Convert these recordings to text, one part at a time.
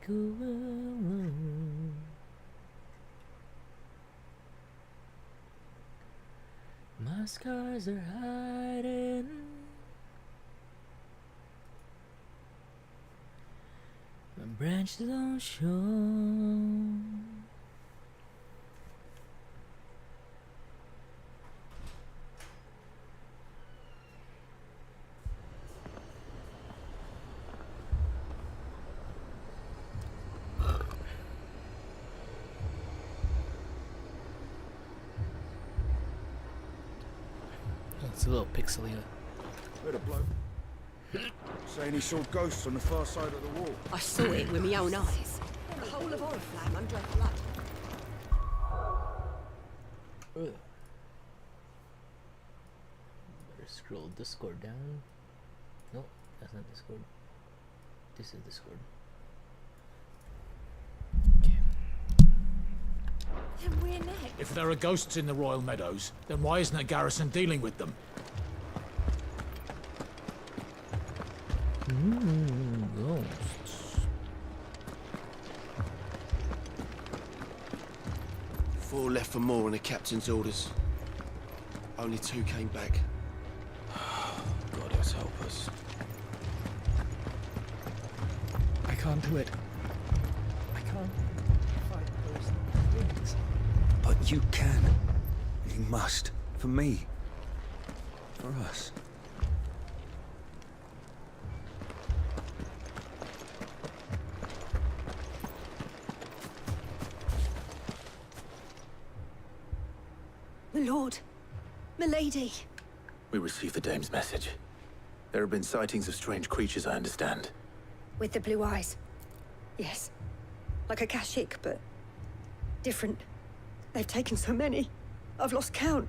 go alone. My scars are hiding. My branches don't show. It's a little pixely. Where'd a bloke? Saying he saw ghosts on the far side of the wall. I saw it with my own eyes. The whole of Oriflamme under a flood. Ugh. Better scroll Discord down. No, that's not Discord. This is Discord. Okay. Then we're next. If there are ghosts in the Royal Meadows, then why isn't a garrison dealing with them? Ghosts. 4 left for more on the captain's orders. Only 2 came back. God help us. I can't do it. I can't fight those things. But you can. You must. For me. For us. My lord. Milady. We received the dame's message. There have been sightings of strange creatures, I understand. With the blue eyes. Yes. Like a Kashik, but different. They've taken so many. I've lost count.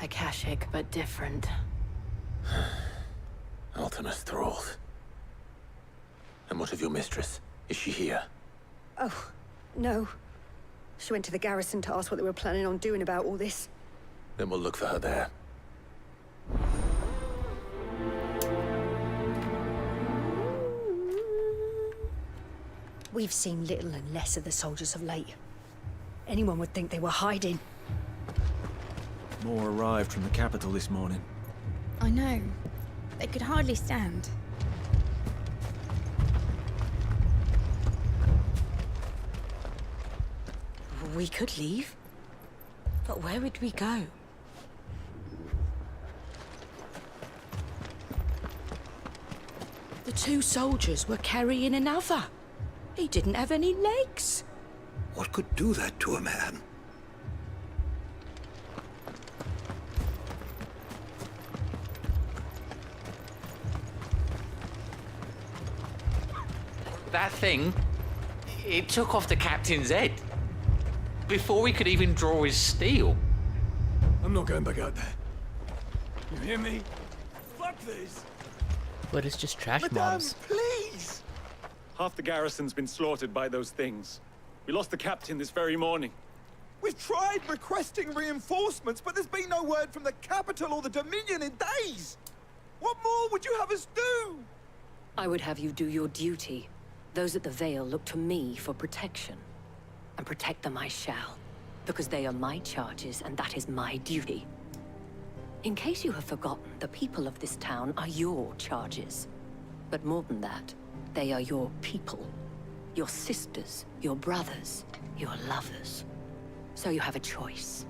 A Kashik, but different. Ultimus thralls. And what of your mistress? Is she here? Oh, no. She went to the garrison to ask what they were planning on doing about all this. Then we'll look for her there. We've seen little and less of the soldiers of late. Anyone would think they were hiding. More arrived from the capital this morning. I know. They could hardly stand. We could leave. But where would we go? The 2 soldiers were carrying another. He didn't have any legs. What could do that to a man? That thing, it took off the captain's head. Before we could even draw his steel. I'm not going back out there. You hear me? Fuck this! But it's just trash Madame, mobs. please! Half the garrison's been slaughtered by those things. We lost the captain this very morning. We've tried requesting reinforcements, but there's been no word from the capital or the Dominion in days! What more would you have us do? I would have you do your duty. Those at the Vale look to me for protection. And protect them I shall. Because they are my charges, and that is my duty. In case you have forgotten, the people of this town are your charges. But more than that, they are your people. Your sisters, your brothers, your lovers. So you have a choice.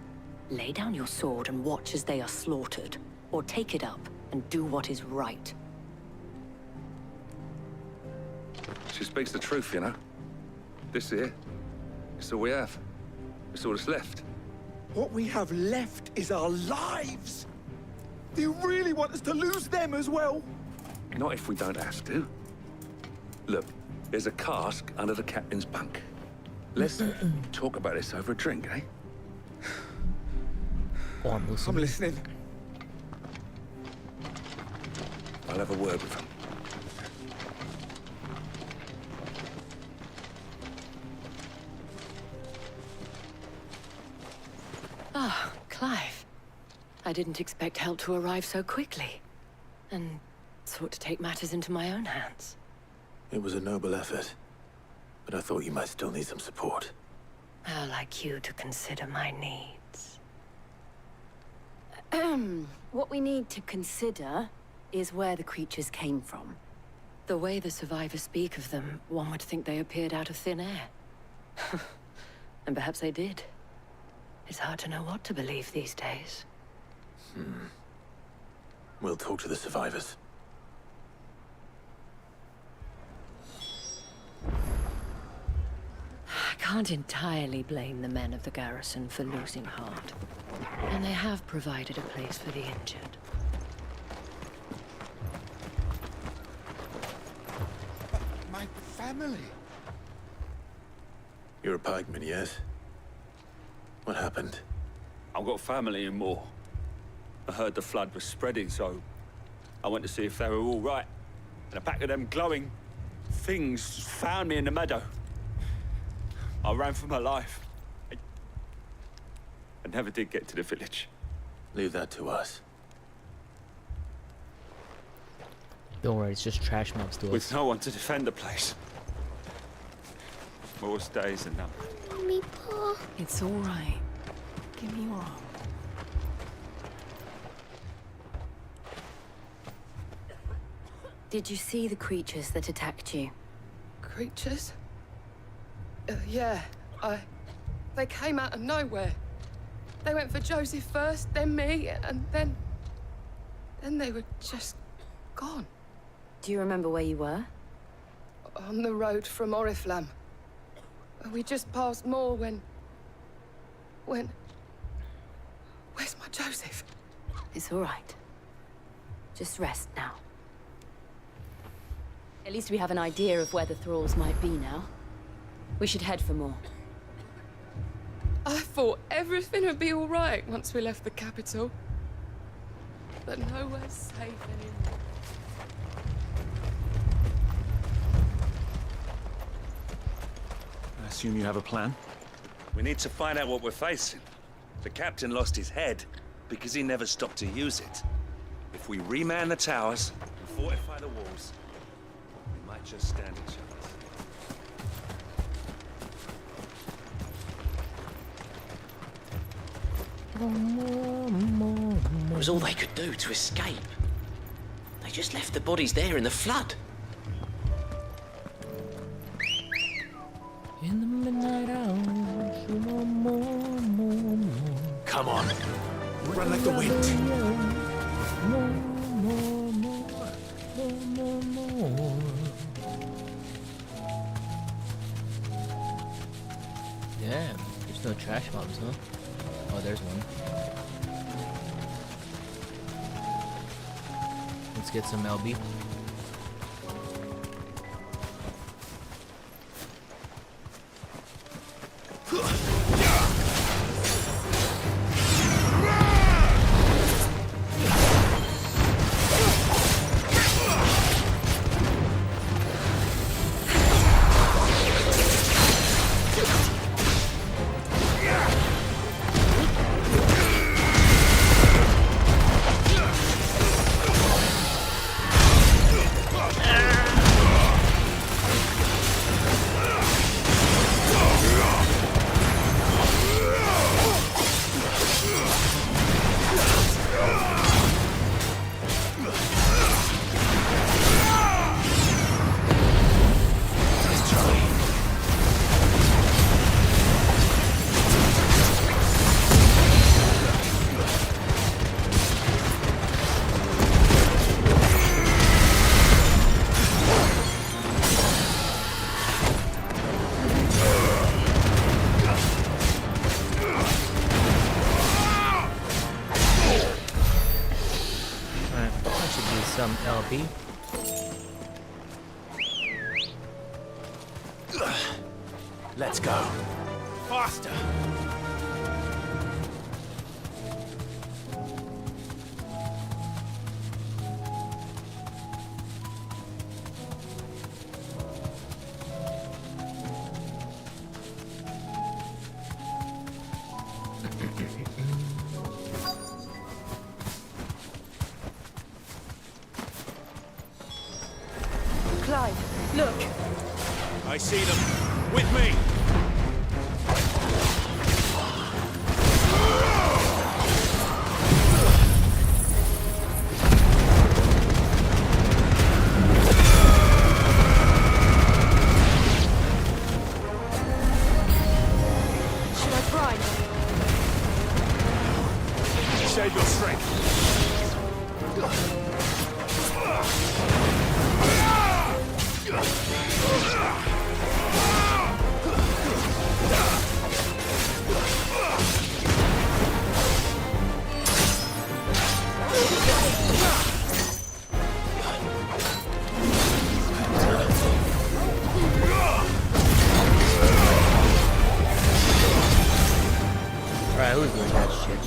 Lay down your sword and watch as they are slaughtered, or take it up and do what is right. She speaks the truth, you know. This here, it's all we have. It's all that's left. What we have left is our lives! Do you really want us to lose them as well? Not if we don't have to. Look, there's a cask under the captain's bunk. Let's talk about this over a drink, eh? Oh, I'm listening. I'll have a word with him. Ah, Clive. I didn't expect help to arrive so quickly. And sought to take matters into my own hands. It was a noble effort, but I thought you might still need some support. I'd like you to consider my needs. What we need to consider is where the creatures came from. The way the survivors speak of them, one would think they appeared out of thin air. And perhaps they did. It's hard to know what to believe these days. We'll talk to the survivors. I can't entirely blame the men of the garrison for losing heart. And they have provided a place for the injured. My family. You're a pikeman, yes? What happened? I've got family in Moor. I heard the flood was spreading, so I went to see if they were all right. And a pack of them glowing things found me in the meadow. I ran for my life. I never did get to the village. Leave that to us. Don't worry, it's just trash mobs to With us. no one to defend the place. Moor's days are numbered. Mommy, Pa. It's all right. Give me your arm. Did you see the creatures that attacked you? Creatures? Yeah, they came out of nowhere. They went for Joseph first, then me, and then they were just gone. Do you remember where you were? On the road from Oriflamme. We just passed Moor when... Where's my Joseph? It's all right. Just rest now. At least we have an idea of where the thralls might be now. We should head for more. I thought everything would be all right once we left the capital. But nowhere's safe anymore. I assume you have a plan? We need to find out what we're facing. The captain lost his head because he never stopped to use it. If we reman the towers and fortify the walls, we might just stand a chance. It was all they could do to escape. They just left the bodies there in the flood. In the midnight hours, Come on. Run like the wind. Damn, there's no trash mobs, huh? Oh, there's one. Let's get some LB. Some LB. Let's go. Faster. Clive, Look. I see them. With me. Should I try? Save your strength. Alright, who's doing that shit?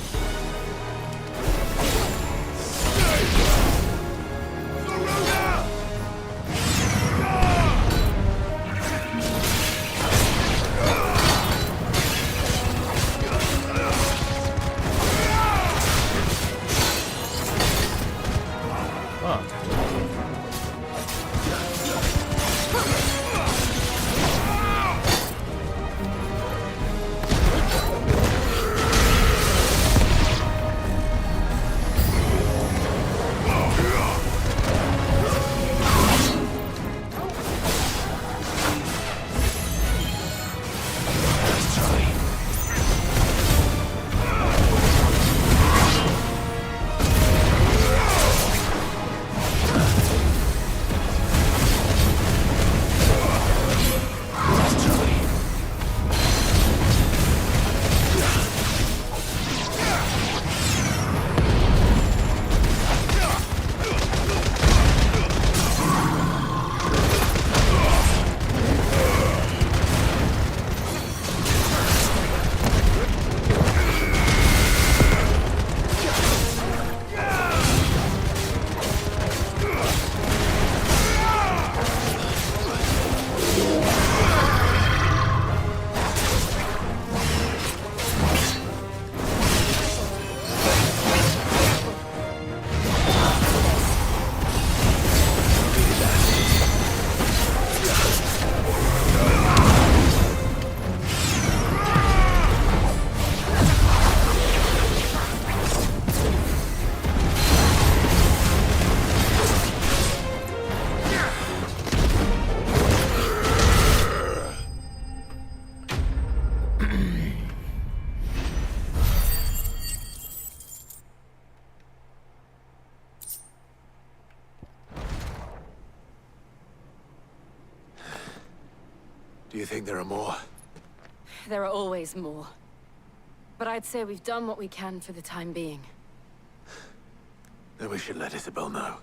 Do you think there are more? There are always more. But I'd say we've done what we can for the time being. Then we should let Isabel know.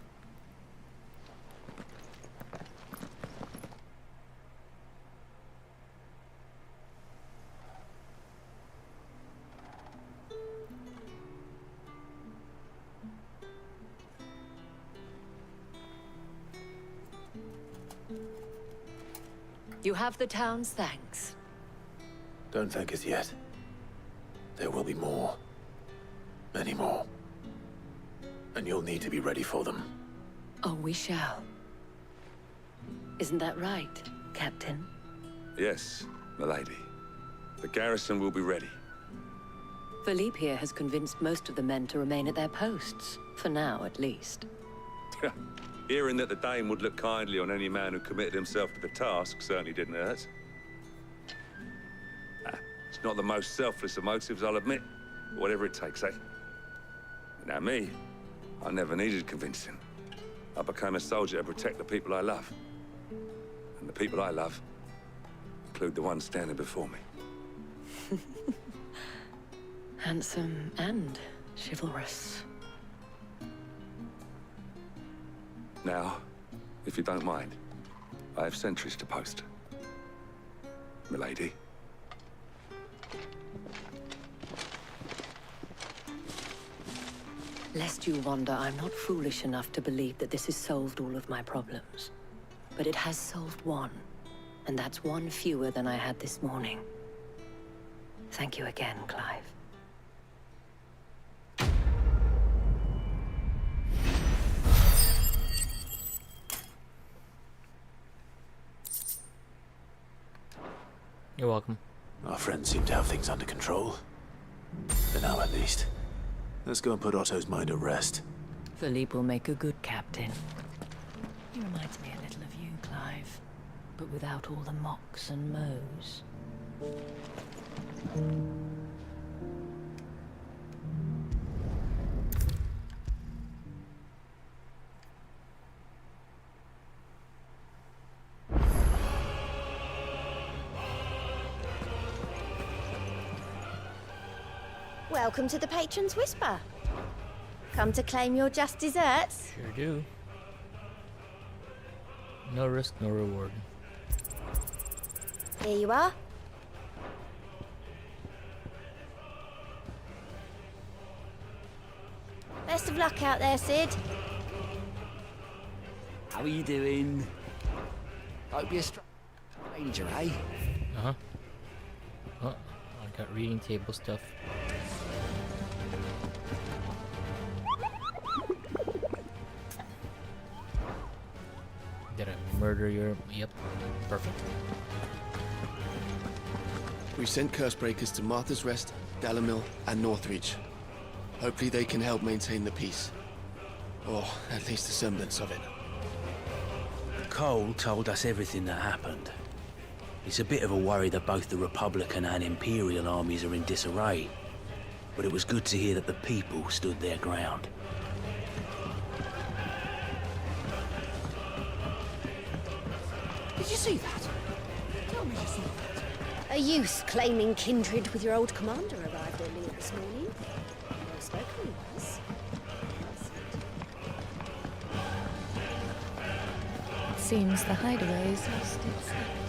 You have the town's thanks. Don't thank us yet. There will be more. Many more. And you'll need to be ready for them. Oh, we shall. Isn't that right, Captain? Yes, milady. The garrison will be ready. Philippe here has convinced most of the men to remain at their posts. For now, at least. Hearing that the Dame would look kindly on any man who committed himself to the task certainly didn't hurt. It's not the most selfless of motives, I'll admit. Whatever it takes, eh? Now me, I never needed convincing. I became a soldier to protect the people I love. And the people I love include the ones standing before me. Handsome and chivalrous. Now, if you don't mind, I have sentries to post. Milady. Lest you wonder, I'm not foolish enough to believe that this has solved all of my problems. But it has solved one, and that's one fewer than I had this morning. Thank you again, Clive. You're welcome. Our friends seem to have things under control. For now, at least. Let's go and put Otto's mind at rest. Philippe will make a good captain. He reminds me a little of you, Clive, but without all the mocks and mows. Welcome to the Patron's Whisper. Come to claim your just desserts? Sure do. No risk, no reward. Here you are. Best of luck out there, Sid. How are you doing? Hope you're stranger, eh? Uh-huh. Oh, I got reading table stuff. Did I murder your... Yep. Perfect. We've sent Cursebreakers to Martha's Rest, Dalamil, and Northreach. Hopefully they can help maintain the peace. Or at least a semblance of it. Cole told us everything that happened. It's a bit of a worry that both the Republican and Imperial armies are in disarray. But it was good to hear that the people stood their ground. Did you see that? Tell me you saw that. A youth claiming kindred with your old commander arrived earlier this morning. Well spoken he was. It seems the hideaways lost its appetite.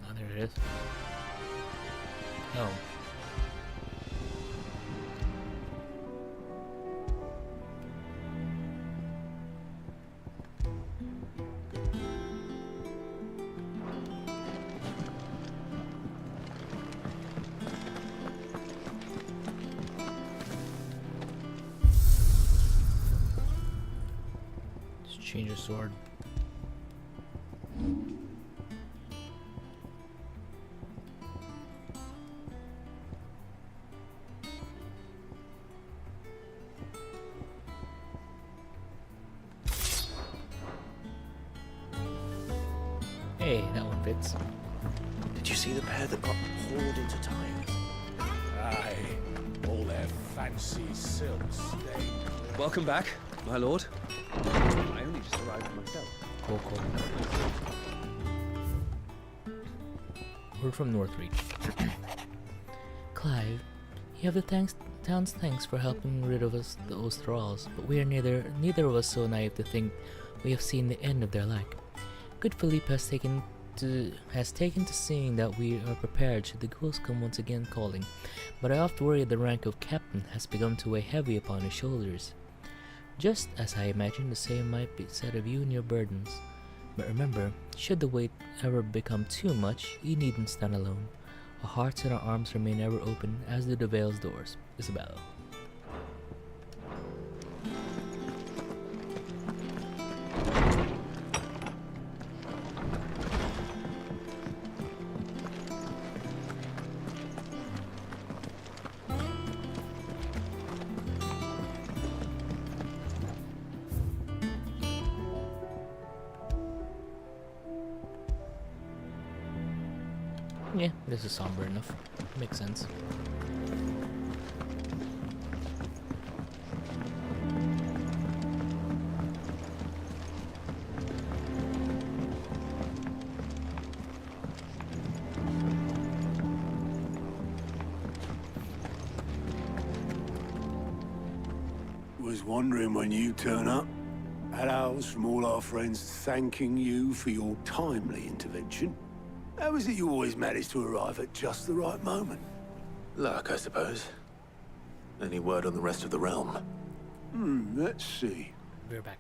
Oh, there it is. Oh. Let's change the sword. Hey, that one fits. Did you see the pair that got hauled into times? Aye, all their fancy silks stained. Welcome back, my lord. I only just arrived myself. Cool, cool. Word from Northreach. Clive, you have the town's thanks for helping rid of us those thralls, but we are neither of us so naive to think we have seen the end of their like. Good Philippe has taken to seeing that we are prepared should the ghouls come once again calling, but I oft worry the rank of captain has begun to weigh heavy upon his shoulders. Just as I imagine the same might be said of you and your burdens. But remember, should the weight ever become too much, you needn't stand alone. Our hearts and our arms remain ever open, as do the Vale's doors. Isabella. Yeah, this is somber enough. Makes sense. Was wondering when you turn up. Had owls from all our friends thanking you for your timely intervention. How is it you always manage to arrive at just the right moment? Luck, I suppose. Any word on the rest of the realm? Let's see. We're back.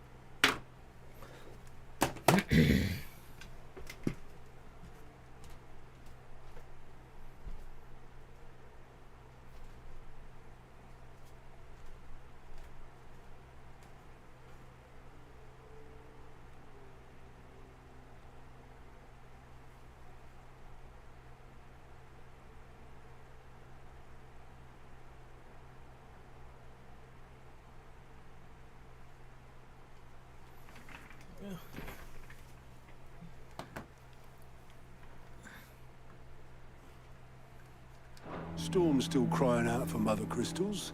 Storm's still crying out for mother crystals.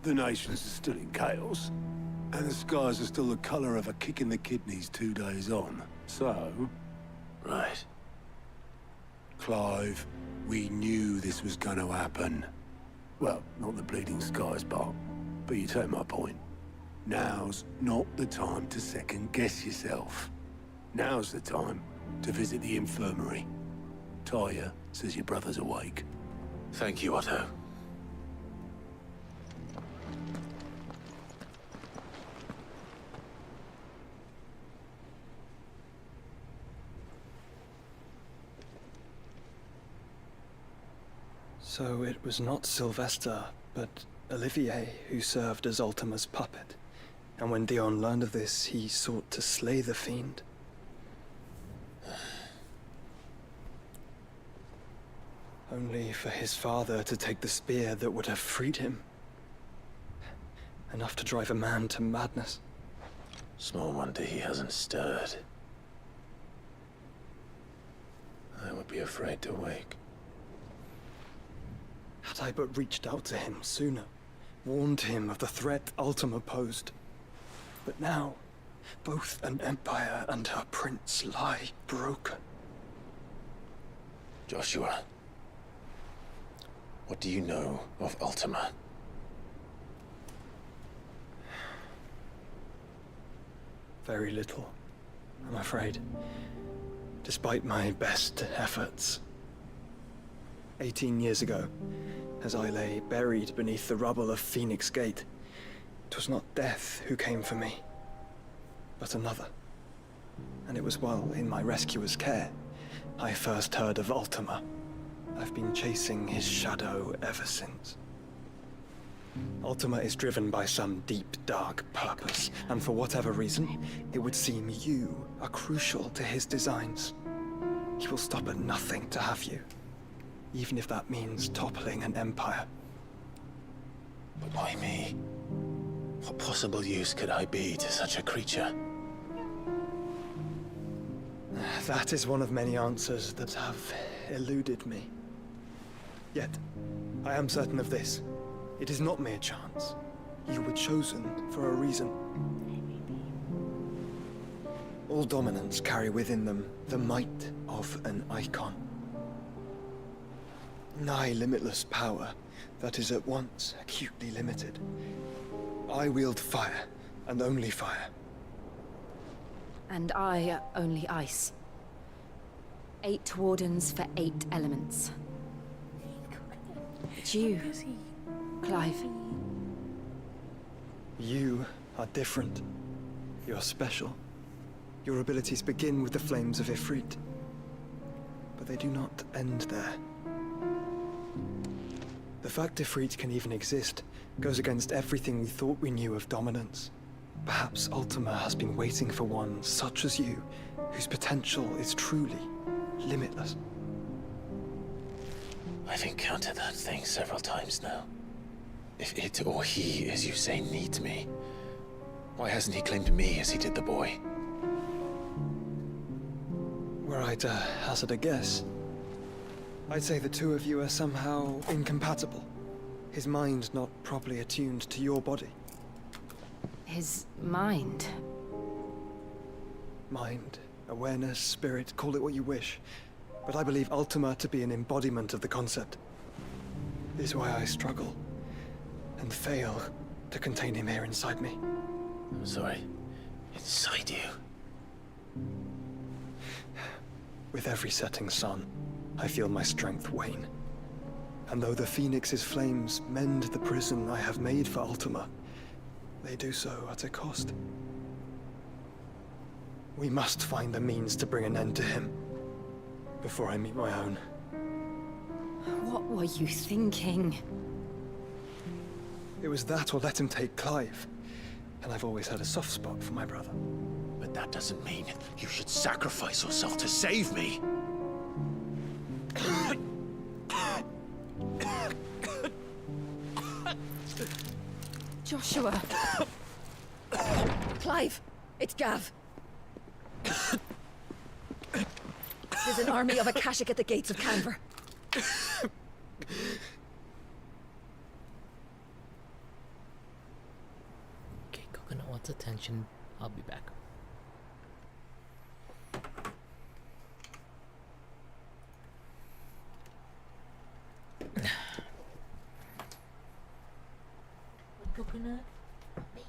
The nations are still in chaos. And the skies are still the colour of a kick in the kidneys 2 days on. So... Right. Clive, we knew this was going to happen. Well, not the bleeding skies part, but you take my point. Now's not the time to second-guess yourself. Now's the time to visit the infirmary. Talia says your brother's awake. Thank you, Otto. So it was not Sylvester, but Olivier who served as Ultima's puppet. And when Dion learned of this, he sought to slay the fiend. Only for his father to take the spear that would have freed him. Enough to drive a man to madness. Small wonder he hasn't stirred. I would be afraid to wake. Had I but reached out to him sooner, warned him of the threat Ultima posed. But now, both an empire and her prince lie broken. Joshua, what do you know of Ultima? Very little, I'm afraid. Despite my best efforts. 18 years ago, as I lay buried beneath the rubble of Phoenix Gate, 'twas not death who came for me, but another. And it was while in my rescuer's care, I first heard of Ultima. I've been chasing his shadow ever since. Ultima is driven by some deep, dark purpose, and for whatever reason, it would seem you are crucial to his designs. He will stop at nothing to have you, even if that means toppling an empire. But why me? What possible use could I be to such a creature? That is one of many answers that have eluded me. Yet, I am certain of this. It is not mere chance. You were chosen for a reason. All dominants carry within them the might of an icon. Nigh limitless power that is at once acutely limited. I wield fire, and only fire. And I only ice. 8 wardens for 8 elements. It's you, Clive. You are different. You're special. Your abilities begin with the flames of Ifrit. But they do not end there. The fact Ifrit can even exist goes against everything we thought we knew of dominance. Perhaps Ultima has been waiting for one such as you, whose potential is truly limitless. I've encountered that thing several times now. If it or he, as you say, needs me, why hasn't he claimed me as he did the boy? Were I to hazard a guess, I'd say the two of you are somehow incompatible. His mind not properly attuned to your body. His mind? Mind, awareness, spirit, call it what you wish. But I believe Ultima to be an embodiment of the concept. This is why I struggle and fail to contain him here inside me. I'm sorry. Inside you? With every setting sun, I feel my strength wane. And though the Phoenix's flames mend the prison I have made for Ultima, they do so at a cost. We must find the means to bring an end to him, before I meet my own. What were you thinking? It was that or let him take Clive. And I've always had a soft spot for my brother. But that doesn't mean you should sacrifice yourself to save me. Joshua! Clive! It's Gav! There's an army of Akashic at the gates of Canver. wants attention. I'll be back. Coconut, baby.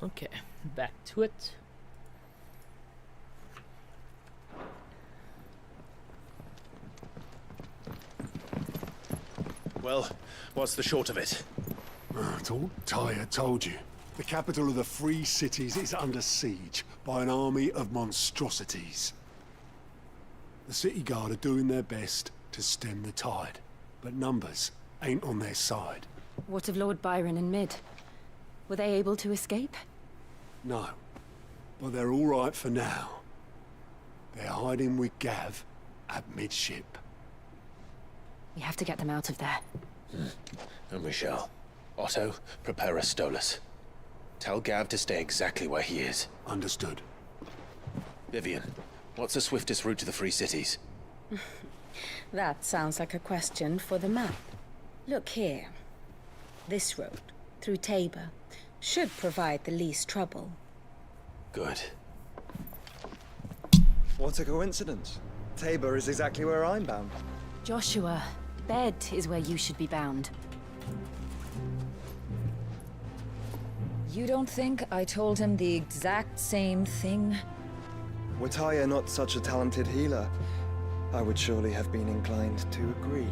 Okay, back to it. Well, what's the short of it? It's all Tyre told you. The capital of the Free Cities is under siege by an army of monstrosities. The city guard are doing their best to stem the tide, but numbers ain't on their side. What of Lord Byron and Mid? Were they able to escape? No, but they're all right for now. They're hiding with Gav at midship. We have to get them out of there. And we shall. Otto, prepare a Stolas. Tell Gav to stay exactly where he is. Understood. Vivian, what's the swiftest route to the Free Cities? That sounds like a question for the map. Look here. This road, through Tabor, should provide the least trouble. Good. What a coincidence. Tabor is exactly where I'm bound. Joshua, Bed is where you should be bound. You don't think I told him the exact same thing? Were Tyre not such a talented healer, I would surely have been inclined to agree.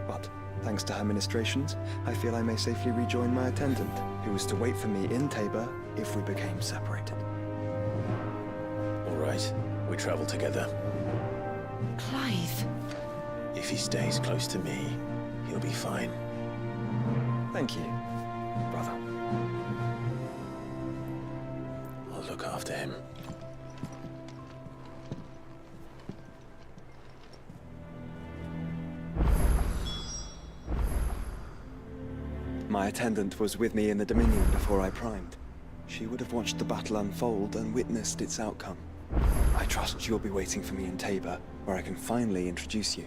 But, thanks to her ministrations, I feel I may safely rejoin my attendant, who was to wait for me in Tabor if we became separated. All right, we travel together. Clive. If he stays close to me, he'll be fine. Thank you, brother. I'll look after him. My attendant was with me in the Dominion before I primed. She would have watched the battle unfold and witnessed its outcome. I trust you'll be waiting for me in Tabor, where I can finally introduce you.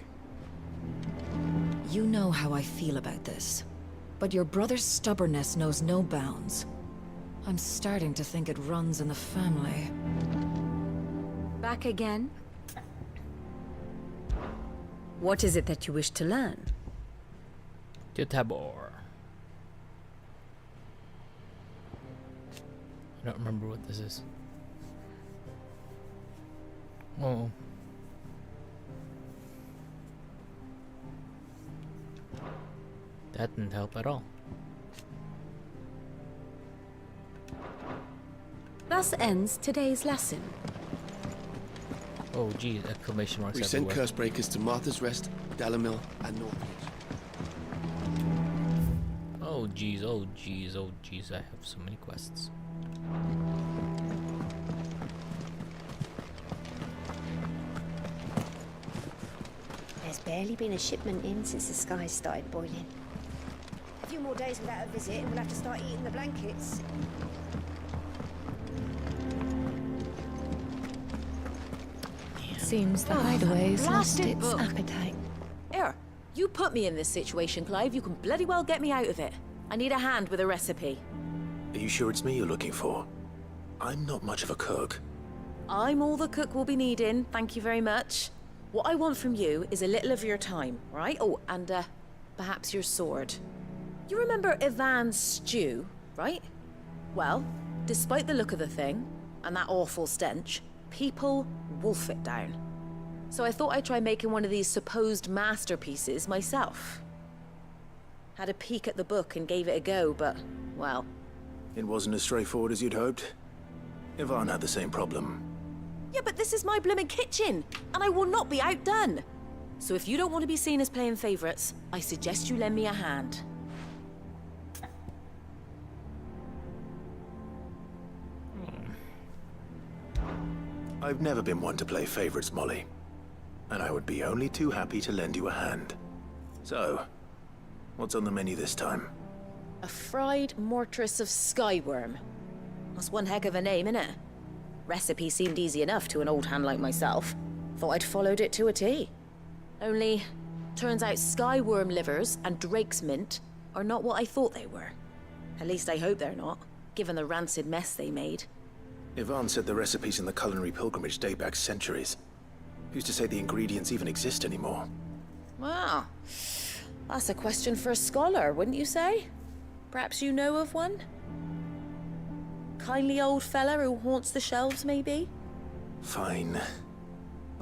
You know how I feel about this. But your brother's stubbornness knows no bounds. I'm starting to think it runs in the family. Back again? What is it that you wish to learn? To Tabor. I don't remember what this is. Oh. That didn't help at all. Thus ends today's lesson. Oh geez, exclamation marks We sent everywhere. Cursebreakers to Martha's Rest, Dalamil, and Northridge. Oh geez, oh geez, oh geez, I have so many quests. There's barely been a shipment in since the skies started boiling. A few more days without a visit and we'll have to start eating the blankets. Seems the hideaway's lost blasted its book. appetite. Here, you put me in this situation, Clive. You can bloody well get me out of it. I need a hand with a recipe. Are you sure it's me you're looking for? I'm not much of a cook. I'm all the cook will be needing, thank you very much. What I want from you is a little of your time, right? Oh, and perhaps your sword. You remember Ivan's stew, right? Well, despite the look of the thing, and that awful stench, people wolf it down. So I thought I'd try making one of these supposed masterpieces myself. Had a peek at the book and gave it a go, but, well... It wasn't as straightforward as you'd hoped. Ivan had the same problem. Yeah, but this is my blooming kitchen, and I will not be outdone. So if you don't want to be seen as playing favorites, I suggest you lend me a hand. I've never been one to play favorites, Molly. And I would be only too happy to lend you a hand. So, what's on the menu this time? A fried mortress of skyworm. That's one heck of a name, innit? Recipe seemed easy enough to an old hand like myself. Thought I'd followed it to a T. Only, turns out skyworm livers and drake's mint are not what I thought they were. At least I hope they're not, given the rancid mess they made. Ivan said the recipes in the culinary pilgrimage date back centuries. Who's to say the ingredients even exist anymore? Wow. That's a question for a scholar, wouldn't you say? Perhaps you know of one? Kindly old fella who haunts the shelves, maybe? Fine.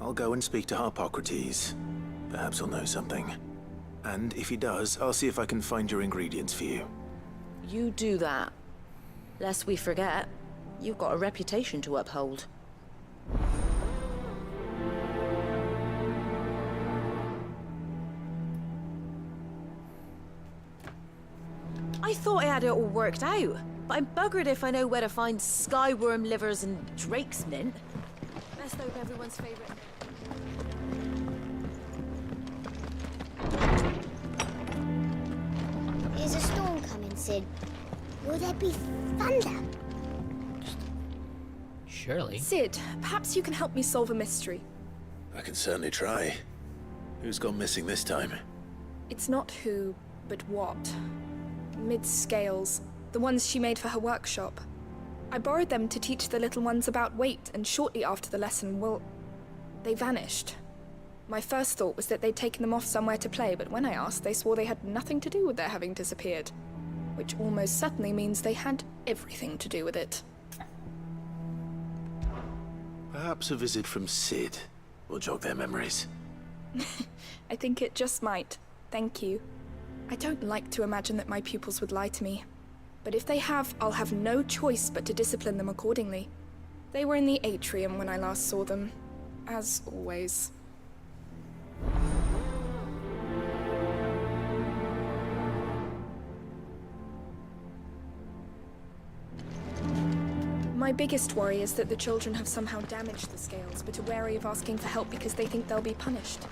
I'll go and speak to Harpocrates. Perhaps he'll know something. And if he does, I'll see if I can find your ingredients for you. You do that. Lest we forget, you've got a reputation to uphold. I thought I had it all worked out, but I'm buggered if I know where to find skyworm livers and drake's mint. Best hope everyone's favorite. There's a storm coming, Sid. Will there be thunder? Surely. Sid, perhaps you can help me solve a mystery. I can certainly try. Who's gone missing this time? It's not who, but what. Mid-scales, the ones she made for her workshop. I borrowed them to teach the little ones about weight, and shortly after the lesson, well, they vanished. My first thought was that they'd taken them off somewhere to play, but when I asked, they swore they had nothing to do with their having disappeared. Which almost certainly means they had everything to do with it. Perhaps a visit from Sid will jog their memories. I think it just might. Thank you. I don't like to imagine that my pupils would lie to me. But if they have, I'll have no choice but to discipline them accordingly. They were in the atrium when I last saw them, as always. My biggest worry is that the children have somehow damaged the scales, but are wary of asking for help because they think they'll be punished.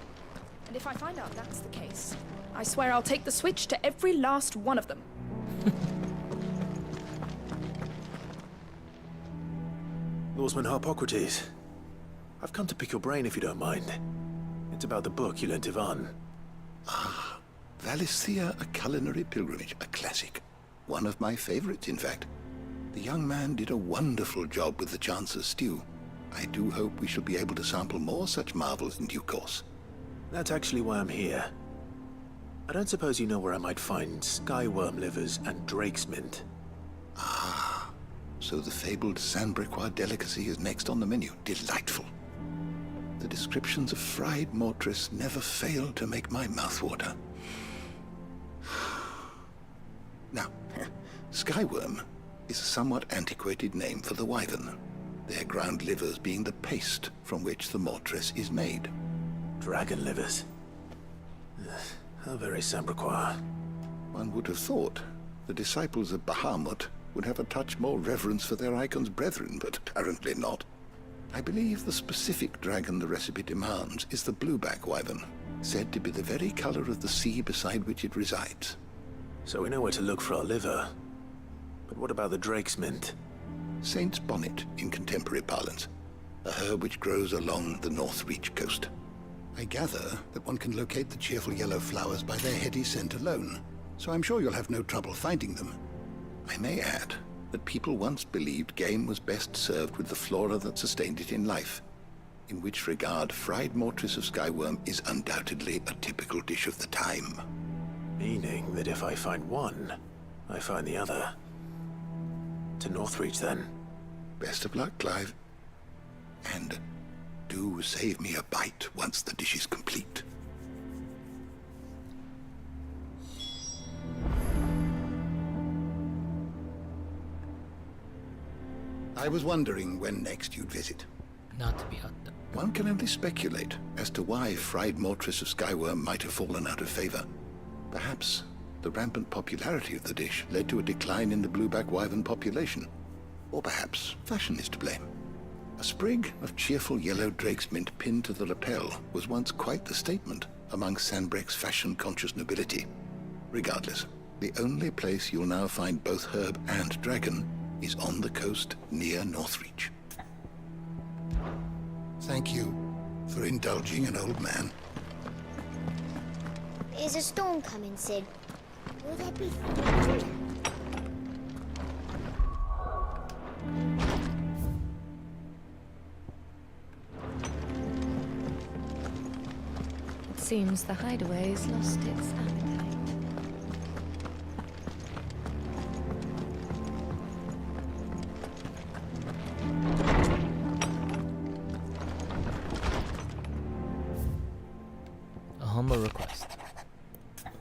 And if I find out that's the case, I swear I'll take the switch to every last one of them. Lawsman Harpocrates, I've come to pick your brain if you don't mind. It's about the book you lent Ivan. Ah, Valisthea, A Culinary Pilgrimage, a classic. One of my favorites, in fact. The young man did a wonderful job with the Chance's stew. I do hope we shall be able to sample more such marvels in due course. That's actually why I'm here. I don't suppose you know where I might find skyworm livers and drake's mint. Ah, so the fabled Sandbrequois delicacy is next on the menu. Delightful. The descriptions of fried mortress never fail to make my mouth water. Now, skyworm is a somewhat antiquated name for the wyvern, their ground livers being the paste from which the mortress is made. Dragon livers. How very Sandbrequois. One would have thought the disciples of Bahamut would have a touch more reverence for their icon's brethren, but apparently not. I believe the specific dragon the recipe demands is the blueback wyvern, said to be the very color of the sea beside which it resides. So we know where to look for our liver. But what about the drake's mint? Saint's bonnet in contemporary parlance. a herb which grows along the North Reach coast. I gather that one can locate the cheerful yellow flowers by their heady scent alone, so I'm sure you'll have no trouble finding them. I may add that people once believed game was best served with the flora that sustained it in life, in which regard fried mortress of skyworm is undoubtedly a typical dish of the time. Meaning that if I find one, I find the other. To Northreach, then. Best of luck, Clive. And do save me a bite once the dish is complete. I was wondering when next you'd visit. Not to be out there. One can only speculate as to why fried mortress of skyworm might have fallen out of favor. Perhaps the rampant popularity of the dish led to a decline in the blueback wyvern population. Or perhaps fashion is to blame. A sprig of cheerful yellow drake's mint pinned to the lapel was once quite the statement among Sanbreque's fashion-conscious nobility. Regardless, the only place you'll now find both herb and dragon is on the coast near Northreach. Thank you for indulging an old man. Is a storm coming, Sid? Will there be... It seems the hideaway's lost its appetite. A humble request.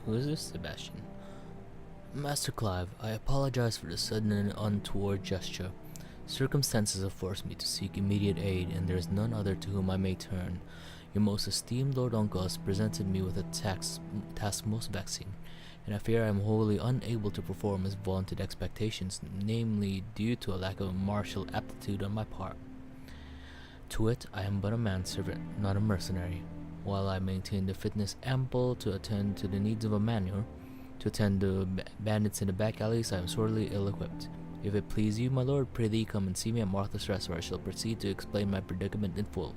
Who is this, Sebastian? Master Clive, I apologize for the sudden and untoward gesture. Circumstances have forced me to seek immediate aid, and there is none other to whom I may turn. Your most esteemed Lord Uncle has presented me with a task most vexing, and I fear I am wholly unable to perform his vaunted expectations, namely due to a lack of martial aptitude on my part. To wit, I am but a manservant, not a mercenary. While I maintain the fitness ample to attend to the needs of a manure, to attend the bandits in the back alleys, I am sorely ill-equipped. If it please you, my lord, prithee come and see me at Martha's Rest, where I shall proceed to explain my predicament in full.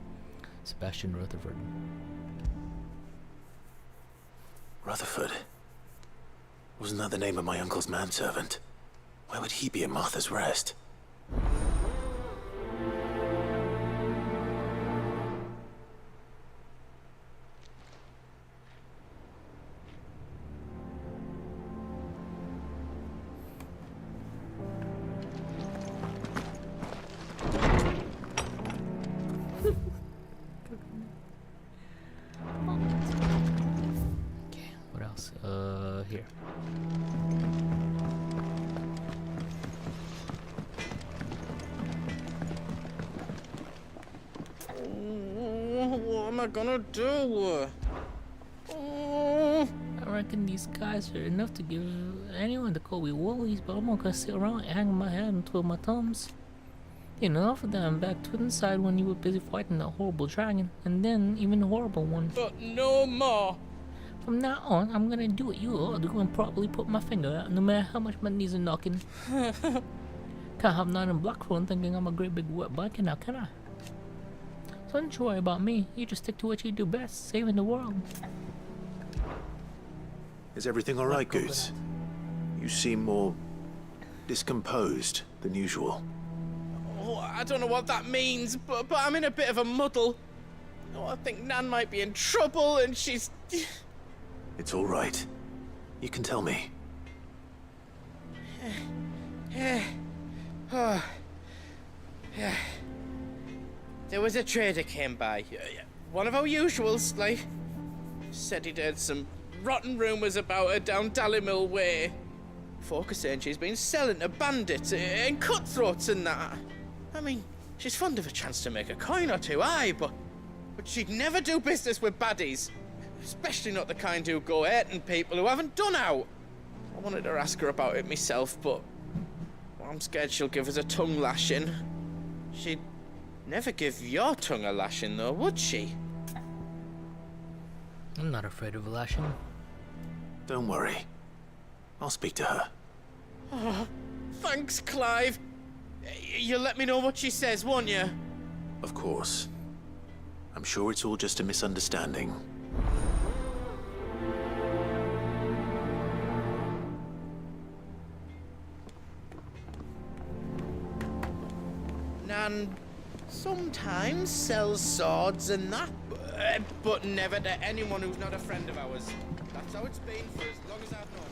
Sebastian Rutherford. Rutherford? Wasn't that the name of my uncle's manservant? Why would he be at Martha's Rest? Okay, what else? Here. What am I gonna do? I reckon these guys are enough to give anyone the Kobe Woolies, but I'm not gonna sit around hanging my head and twiddle my thumbs. Enough of that, I'm back to the side when you were busy fighting that horrible dragon, and then even a horrible one. But no more. From now on, I'm gonna do what you ought to do and probably put my finger out, no matter how much my knees are knocking. Can't have none in Blackthorn thinking I'm a great big wet blanket now, can I? So don't you worry about me, you just stick to what you do best, saving the world. Is everything alright, Goose? You seem more discomposed than usual. Oh, I don't know what that means, but I'm in a bit of a muddle. Oh, I think Nan might be in trouble, and she's... It's alright. You can tell me. Oh. Yeah. There was a trader came by. One of our usuals, like. Said he'd heard some rotten rumours about her down Dallimil Way. Folk are saying she's been selling to bandits and cutthroats and that. I mean, she's fond of a chance to make a coin or two, aye, but she'd never do business with baddies. Especially not the kind who go hurting people who haven't done out. I wanted to ask her about it myself, but I'm scared she'll give us a tongue lashing. She'd never give your tongue a lashing, though, would she? I'm not afraid of a lashing. Don't worry. I'll speak to her. Oh, thanks, Clive. You'll let me know what she says, won't you? Of course. I'm sure it's all just a misunderstanding. Nan sometimes sells swords and that, but never to anyone who's not a friend of ours. That's how it's been for as long as I've known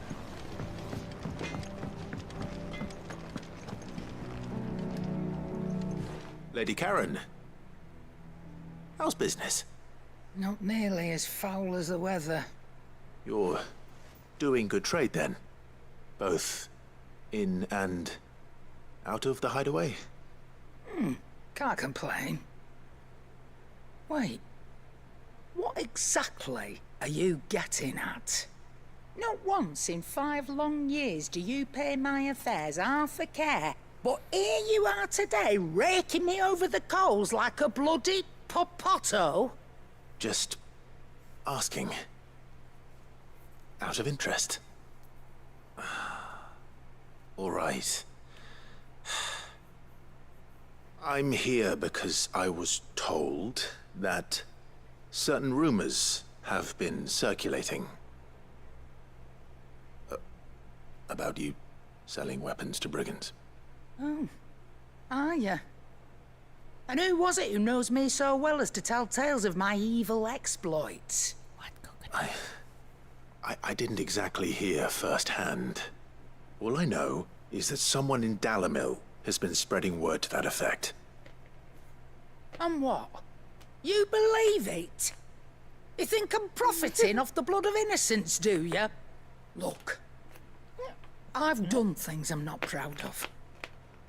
her. Lady Karen, how's business? Not nearly as foul as the weather. You're doing good trade then? Both in and out of the hideaway? Can't complain. Wait, what exactly are you getting at? Not once in 5 long years do you pay my affairs half a care, but here you are today, raking me over the coals like a bloody popoto? Just asking. Out of interest. All right. I'm here because I was told that certain rumors have been circulating. About you selling weapons to brigands. Oh, are you? And who was it who knows me so well as to tell tales of my evil exploits? I didn't exactly hear firsthand. All I know is that someone in Dalimil has been spreading word to that effect. And what? You believe it? You think I'm profiting off the blood of innocents, do you? Look, I've done things I'm not proud of.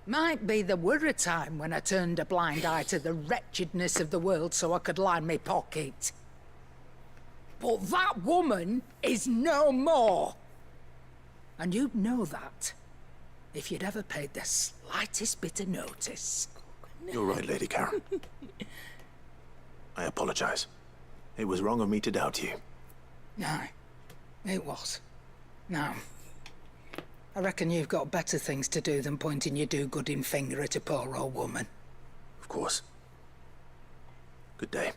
Might be there were a time when I turned a blind eye to the wretchedness of the world so I could line my pocket. But that woman is no more. And you'd know that if you'd ever paid the slightest bit of notice. You're right, Lady Karen. I apologize. It was wrong of me to doubt you. No, it was. Now, I reckon you've got better things to do than pointing your do-gooding finger at a poor old woman. Of course. Good day.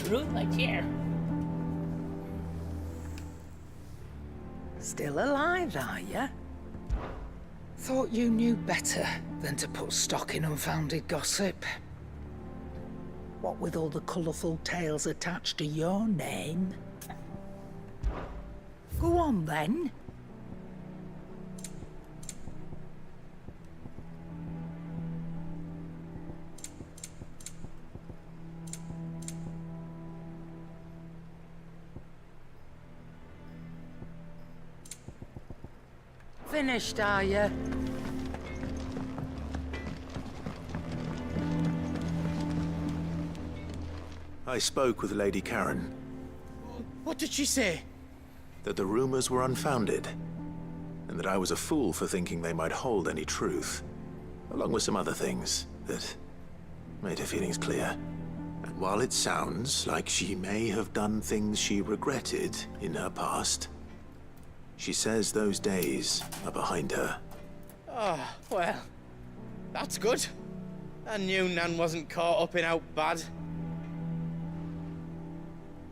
Ruth, my chair. Still alive, are you? Thought you knew better than to put stock in unfounded gossip. What with all the colourful tales attached to your name? Go on, then. Finished, are you? I spoke with Lady Karen. What did she say? That the rumors were unfounded, and that I was a fool for thinking they might hold any truth, along with some other things that made her feelings clear. And while it sounds like she may have done things she regretted in her past, she says those days are behind her. Oh, well, that's good. I knew Nan wasn't caught up in out bad.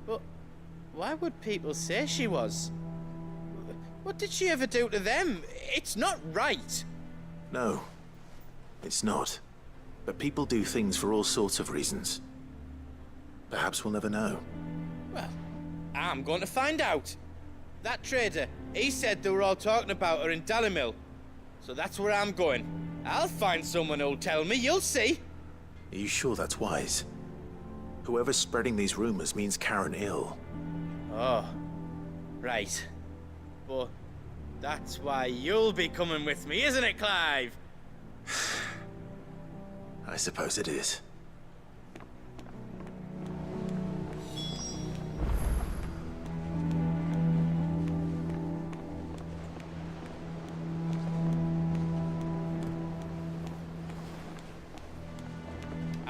But why would people say she was? What did she ever do to them? It's not right. No, it's not. But people do things for all sorts of reasons. Perhaps we'll never know. Well, I'm going to find out. That trader, he said they were all talking about her in Dalimil. So that's where I'm going. I'll find someone who'll tell me, you'll see. Are you sure that's wise? Whoever's spreading these rumors means Karen ill. Oh, right. But that's why you'll be coming with me, isn't it, Clive? I suppose it is.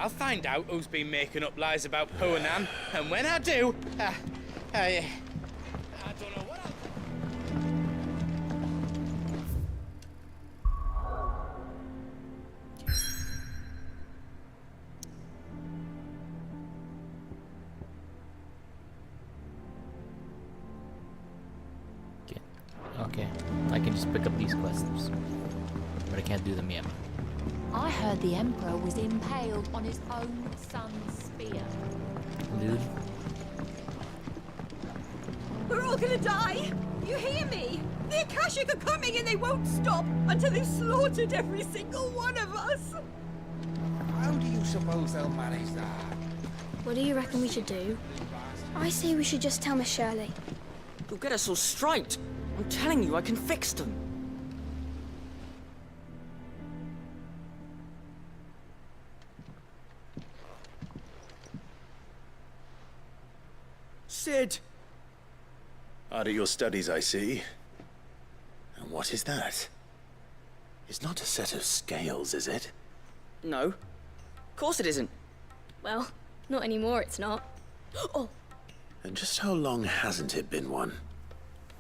I'll find out who's been making up lies about Poe and Anne, and when I do, I don't know what I'll... Okay, I can just pick up these quests, but I can't do them yet. I heard the Emperor was impaled on his own son's spear. Dude. We're all gonna die! You hear me? The Akashic are coming and they won't stop until they've slaughtered every single one of us! How do you suppose they'll manage that? What do you reckon we should do? I say we should just tell Miss Shirley. You'll get us all straight. I'm telling you, I can fix them. Sid! Hard at your studies, I see. And what is that? It's not a set of scales, is it? No. Of course it isn't. Well, not anymore, it's not. Oh! And just how long hasn't it been one?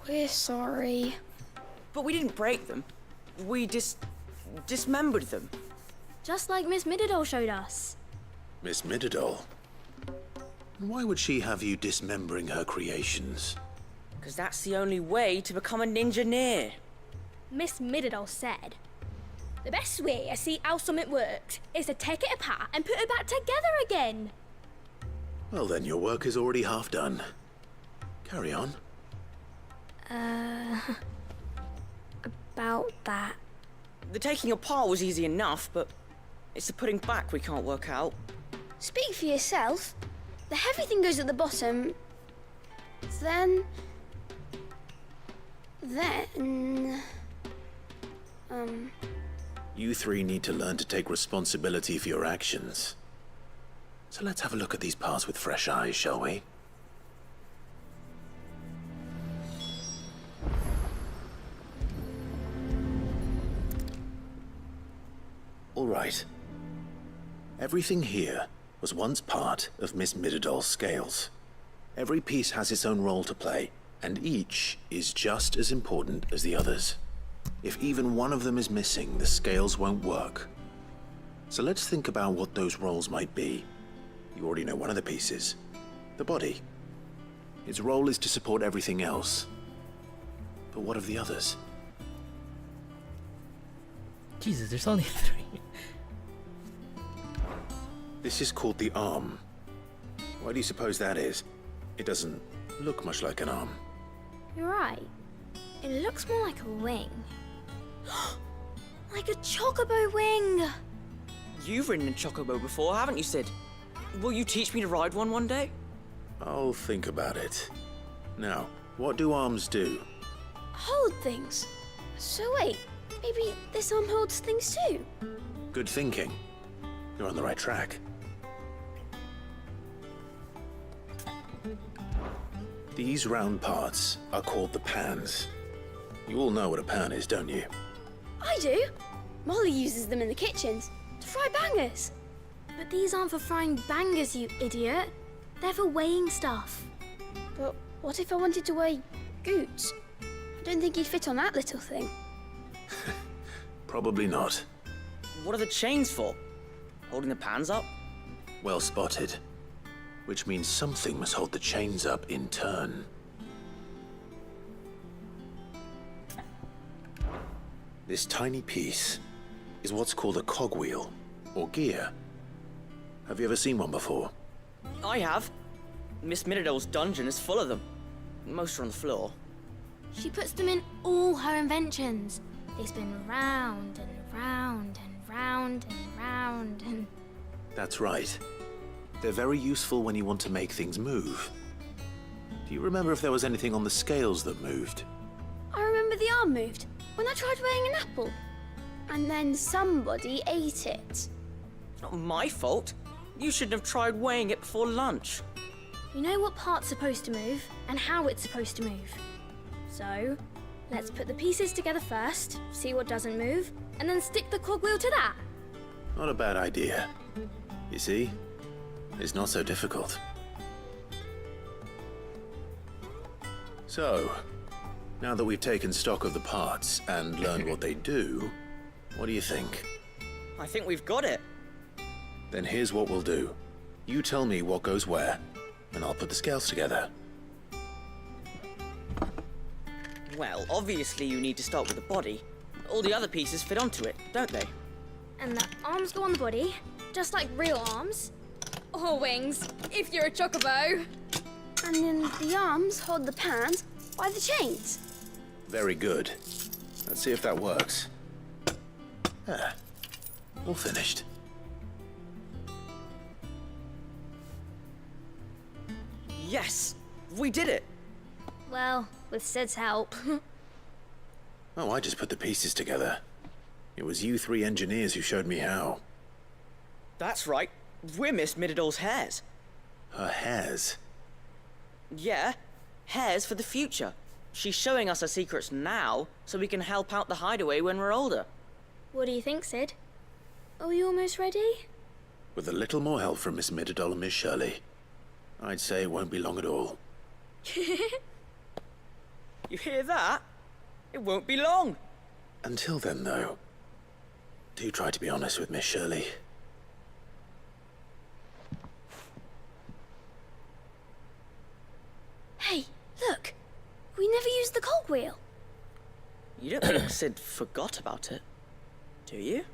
We're sorry. But we didn't break them. We dismembered them. Just like Miss Mididol showed us. Miss Mididol? Why would she have you dismembering her creations? Because that's the only way to become a ninja-neer. Miss Mididol said, the best way to see how something works is to take it apart and put it back together again. Well then, your work is already half done. Carry on. About that. The taking apart was easy enough, but it's the putting back we can't work out. Speak for yourself. The heavy thing goes at the bottom. Then... You three need to learn to take responsibility for your actions. So let's have a look at these parts with fresh eyes, shall we? All right. Everything here was once part of Miss Mididol's scales. Every piece has its own role to play, and each is just as important as the others. If even one of them is missing, the scales won't work. So let's think about what those roles might be. You already know one of the pieces. The body. Its role is to support everything else. But what of the others? Jesus, there's only 3. This is called the arm. Why do you suppose that is? It doesn't look much like an arm. You're right. It looks more like a wing. Like a chocobo wing! You've ridden a chocobo before, haven't you, Sid? Will you teach me to ride one day? I'll think about it. Now, what do arms do? Hold things. So wait, maybe this arm holds things too? Good thinking. You're on the right track. These round parts are called the pans. You all know what a pan is, don't you? I do. Molly uses them in the kitchens to fry bangers. But these aren't for frying bangers, you idiot. They're for weighing stuff. But what if I wanted to weigh Goots? I don't think he'd fit on that little thing. Probably not. What are the chains for? Holding the pans up? Well spotted. Which means something must hold the chains up in turn. This tiny piece is what's called a cogwheel, or gear. Have you ever seen one before? I have. Miss Mididol's dungeon is full of them. Most are on the floor. She puts them in all her inventions. They spin round and round and round and round and... That's right. They're very useful when you want to make things move. Do you remember if there was anything on the scales that moved? I remember the arm moved when I tried weighing an apple. And then somebody ate it. It's not my fault. You shouldn't have tried weighing it before lunch. You know what part's supposed to move and how it's supposed to move. So, let's put the pieces together first, see what doesn't move, and then stick the cogwheel to that. Not a bad idea. You see? It's not so difficult. So, now that we've taken stock of the parts and learned what they do, what do you think? I think we've got it. Then here's what we'll do. You tell me what goes where, and I'll put the scales together. Well, obviously you need to start with the body. All the other pieces fit onto it, don't they? And the arms go on the body, just like real arms. Or wings, if you're a chocobo. And then the arms hold the pans by the chains. Very good. Let's see if that works. All finished. Yes! We did it! Well, with Sid's help. Oh, I just put the pieces together. It was you three engineers who showed me how. That's right. We're Miss Mididol's hairs. Her hairs? Yeah, hairs for the future. She's showing us her secrets now, so we can help out the hideaway when we're older. What do you think, Sid? Are you almost ready? With a little more help from Miss Mididol and Miss Shirley, I'd say it won't be long at all. You hear that? It won't be long. Until then, though, do try to be honest with Miss Shirley. Hey, look! We never used the cogwheel. You don't think Sid forgot about it, do you?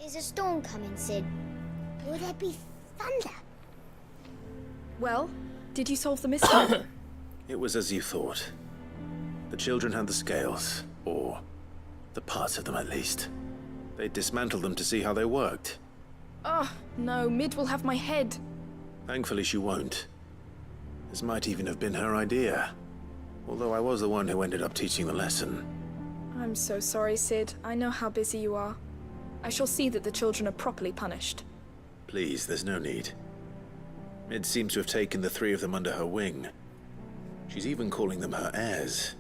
Is a storm coming, Sid? Will there be thunder? Well, did you solve the mystery? It was as you thought. The children had the scales, or the parts of them at least. They dismantled them to see how they worked. Oh, no, Mid will have my head. Thankfully she won't. This might even have been her idea. Although I was the one who ended up teaching the lesson. I'm so sorry, Sid. I know how busy you are. I shall see that the children are properly punished. Please, there's no need. Mid seems to have taken the three of them under her wing. She's even calling them her heirs.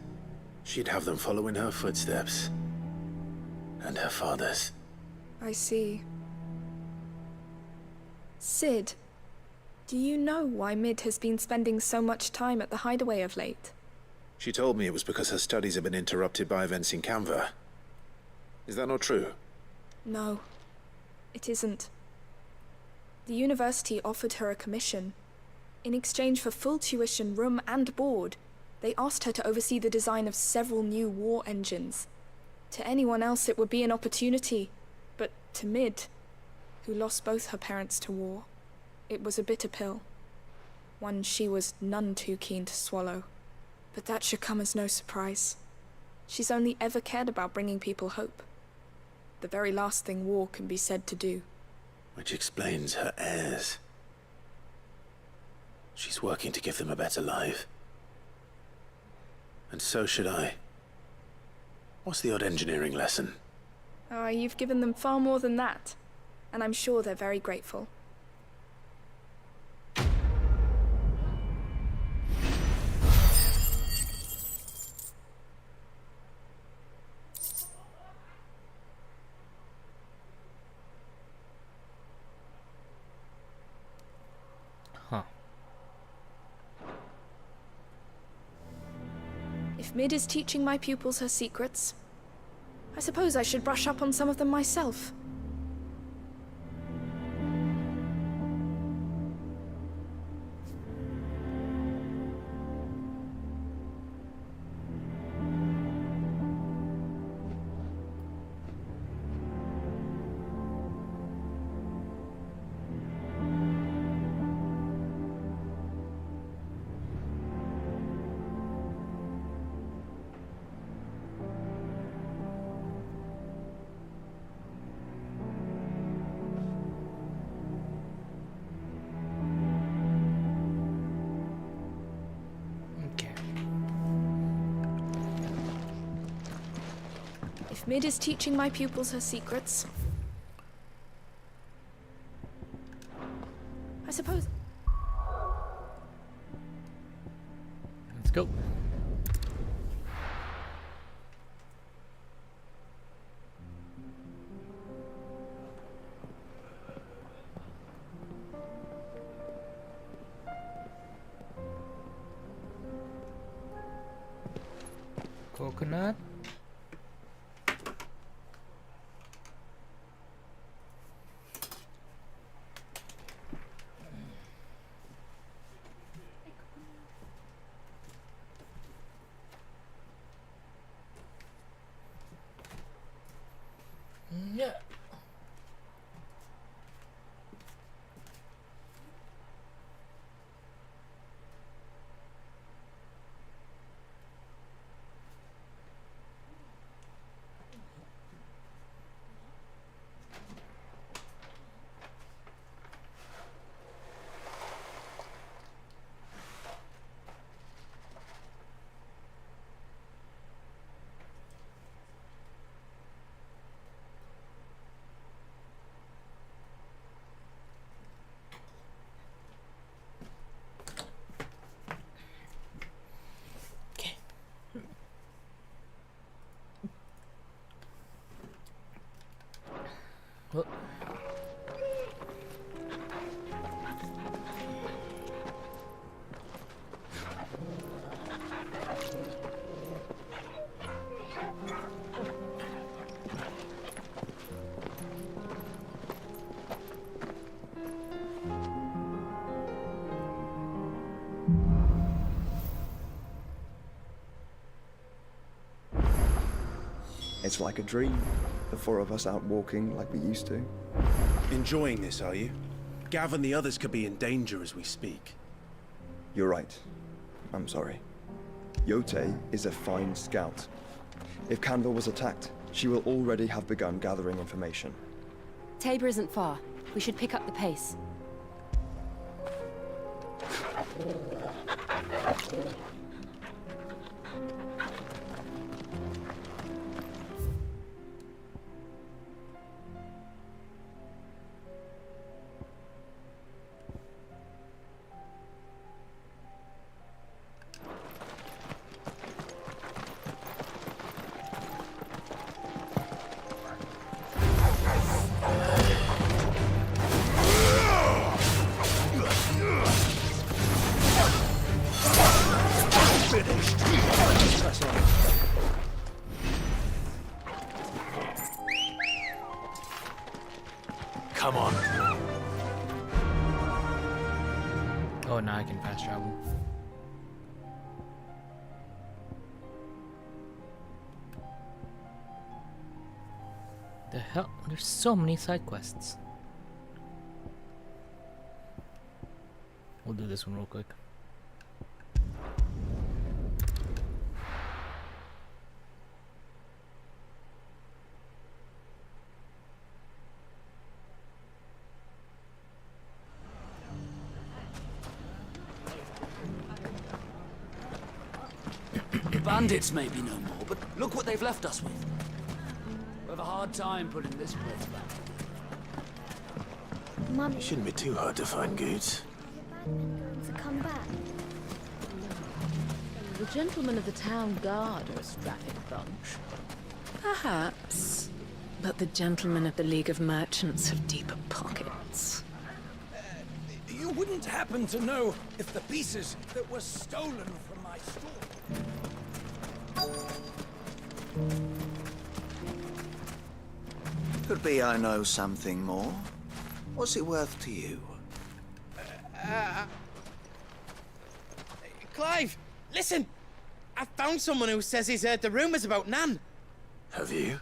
She'd have them follow in her footsteps. And her father's. I see. Sid, do you know why Mid has been spending so much time at the hideaway of late? She told me it was because her studies have been interrupted by events in Canva. Is that not true? No, it isn't. The university offered her a commission. In exchange for full tuition, room and board, they asked her to oversee the design of several new war engines. To anyone else it would be an opportunity, but to Mid, who lost both her parents to war, it was a bitter pill. One she was none too keen to swallow. But that should come as no surprise. She's only ever cared about bringing people hope. The very last thing war can be said to do. Which explains her heirs. She's working to give them a better life. And so should I. What's the odd engineering lesson? You've given them far more than that. And I'm sure they're very grateful. Huh. If Mid is teaching my pupils her secrets, I suppose I should brush up on some of them myself. If Mid is teaching my pupils her secrets, I suppose... Let's go. Coconut. Yeah. Well. It's like a dream. The four of us out walking like we used to. Enjoying this, are you? Gav and the others could be in danger as we speak. You're right. I'm sorry. Yote is a fine scout. If Canville was attacked, she will already have begun gathering information. Tabor isn't far. We should pick up the pace. Come on. Oh, now I can fast travel. The hell? There's so many side quests. We'll do this one real quick. The bandits may be no more, but look what they've left us with. We'll have a hard time putting this place back. Mum, It shouldn't be too hard to find goods. to come back. The gentlemen of the town guard are a strapping bunch. Perhaps. But the gentlemen of the League of Merchants have deeper pockets. You wouldn't happen to know if the pieces that were stolen from my store... Could be I know something more. What's it worth to you? Clive, listen! I found someone who says he's heard the rumors about Nan. Have you?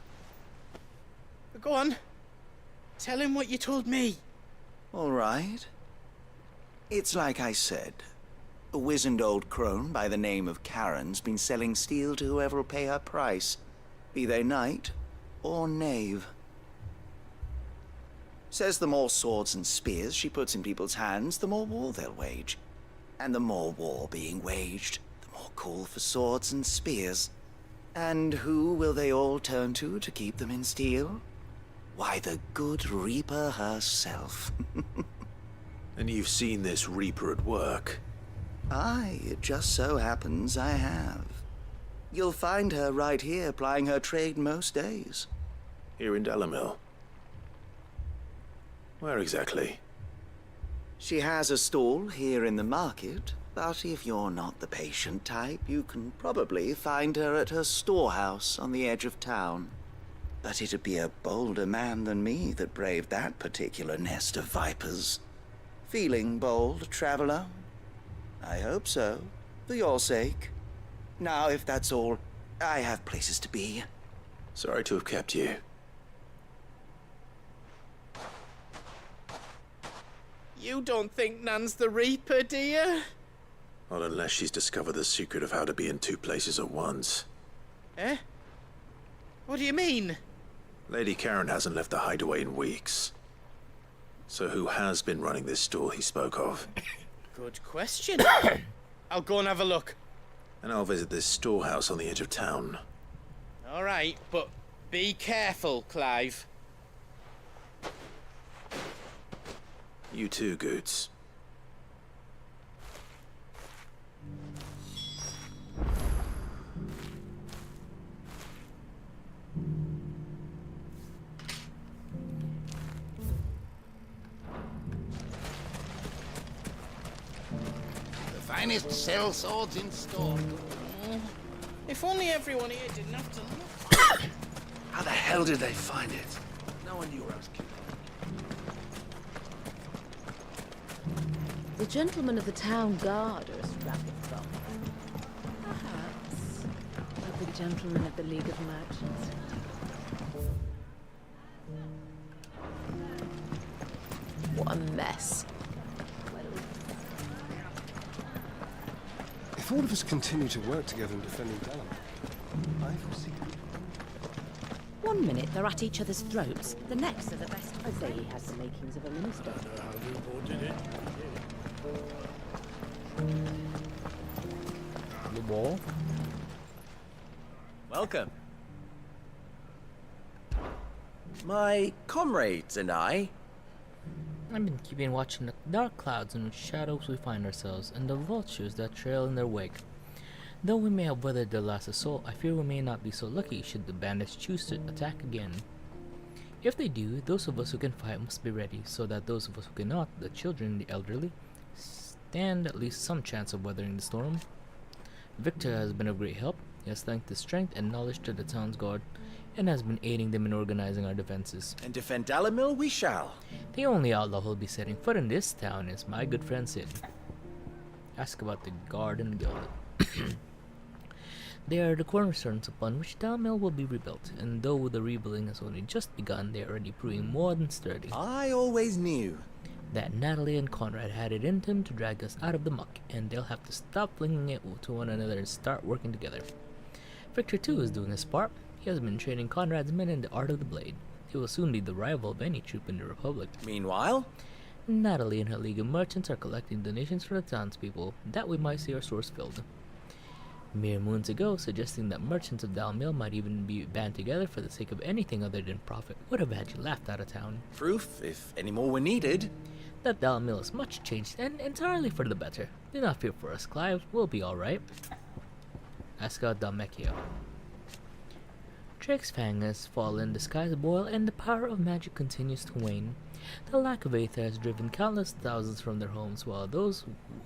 Go on. Tell him what you told me. All right. It's like I said. A wizened old crone by the name of Karen's been selling steel to whoever will pay her price, be they knight or knave. Says the more swords and spears she puts in people's hands, the more war they'll wage. And the more war being waged, the more call for swords and spears. And who will they all turn to keep them in steel? Why, the good Reaper herself. And you've seen this Reaper at work? Aye, it just so happens I have. You'll find her right here plying her trade most days. Here in Dalimil? Where exactly? She has a stall here in the market, but if you're not the patient type, you can probably find her at her storehouse on the edge of town. But it'd be a bolder man than me that braved that particular nest of vipers. Feeling bold, traveler? I hope so, for your sake. Now, if that's all, I have places to be. Sorry to have kept you. You don't think Nan's the Reaper, do you? Not unless she's discovered the secret of how to be in two places at once. Eh? What do you mean? Lady Karen hasn't left the hideaway in weeks. So who has been running this stall he spoke of? Good question. I'll go and have a look. And I'll visit this storehouse on the edge of town. All right, but be careful, Clive. You too, Goots. The finest cell swords in store. If only everyone here didn't have to look. How the hell did they find it? No one knew where I was killed. The gentlemen of the town guard are a strapping lot. Perhaps. Like the gentlemen of the League of Merchants. What a mess. If all of us continue to work together in defending Dalimil, I foresee. 1 minute they're at each other's throats, the next they're the best. I say he has the makings of a minister. The wall? Welcome. My comrades and I. I've been keeping watching the dark clouds in which shadows we find ourselves, and the vultures that trail in their wake. Though we may have weathered their last assault, I fear we may not be so lucky should the bandits choose to attack again. If they do, those of us who can fight must be ready, so that those of us who cannot, the children and the elderly, stand at least some chance of weathering the storm. Victor has been of great help. He has lent his strength and knowledge to the town's guard, and has been aiding them in organizing our defenses. And defend Dalimil we shall. The only outlaw who'll be setting foot in this town is my good friend Sid. Ask about the guard and guild. They are the cornerstones upon which Dalimil will be rebuilt, and though the rebuilding has only just begun, they are already proving more than sturdy. I always knew that Natalie and Conrad had it in them to drag us out of the muck, and they'll have to stop flinging it to one another and start working together. Victor too is doing his part. He has been training Conrad's men in the art of the blade. He will soon be the rival of any troop in the Republic. Meanwhile, Natalie and her League of Merchants are collecting donations for the townspeople, that we might see our stores filled. Mere moons ago, suggesting that merchants of Dalimil might even be band together for the sake of anything other than profit would have had you laughed out of town. Proof, if any more were needed. That Dalimil is much changed and entirely for the better. Do not fear for us, Clive. We'll be alright. Ask out Dalmekio. Drake's Fang has fallen, the skies boil, and the power of magic continues to wane. The lack of Aether has driven countless thousands from their homes, while those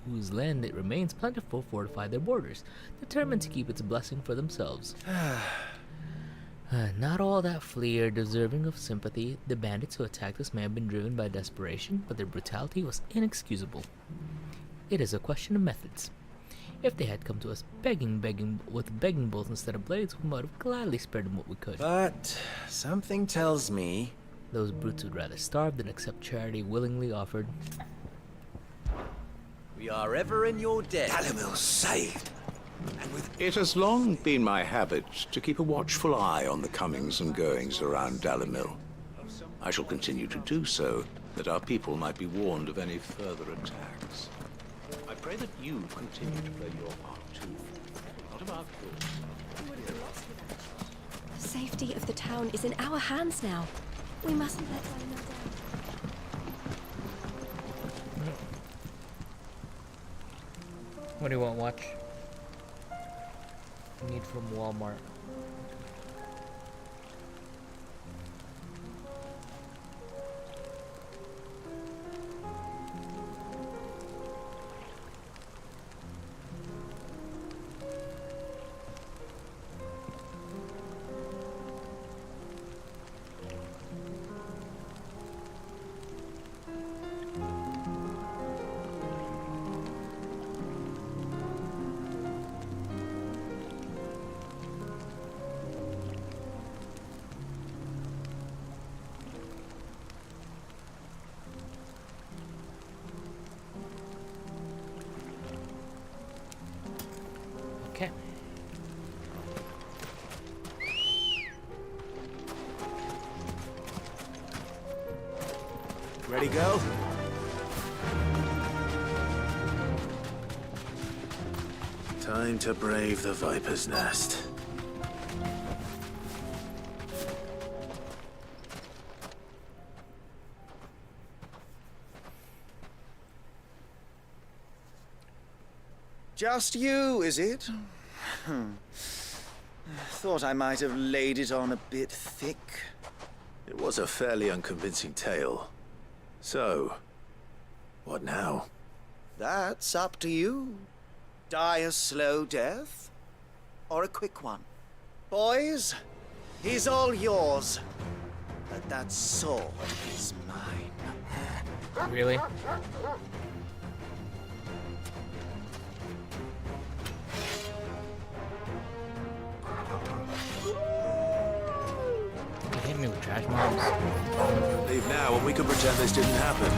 whose land it remains plentiful fortify their borders, determined to keep its blessing for themselves. Not all that flee are deserving of sympathy. The bandits who attacked us may have been driven by desperation, but their brutality was inexcusable. It is a question of methods. If they had come to us begging with begging bowls instead of blades, we might have gladly spared them what we could. But something tells me those brutes would rather starve than accept charity willingly offered. We are ever in your debt. Dalimil saved. It has long been my habit to keep a watchful eye on the comings and goings around Dalimil. I shall continue to do so, that our people might be warned of any further attacks. I pray that you continue to play your part too. Not The safety of the town is in our hands now. We mustn't let Diana down. What do you want, watch? Need from Walmart. Okay. Ready, go? Time to brave the Viper's Nest. Just you, is it? Thought I might have laid it on a bit thick. It was a fairly unconvincing tale. So, what now? That's up to you. Die a slow death, or a quick one. Boys, he's all yours. But that sword is mine. Really? You hit me with trash bombs. Leave now and we can pretend this didn't happen.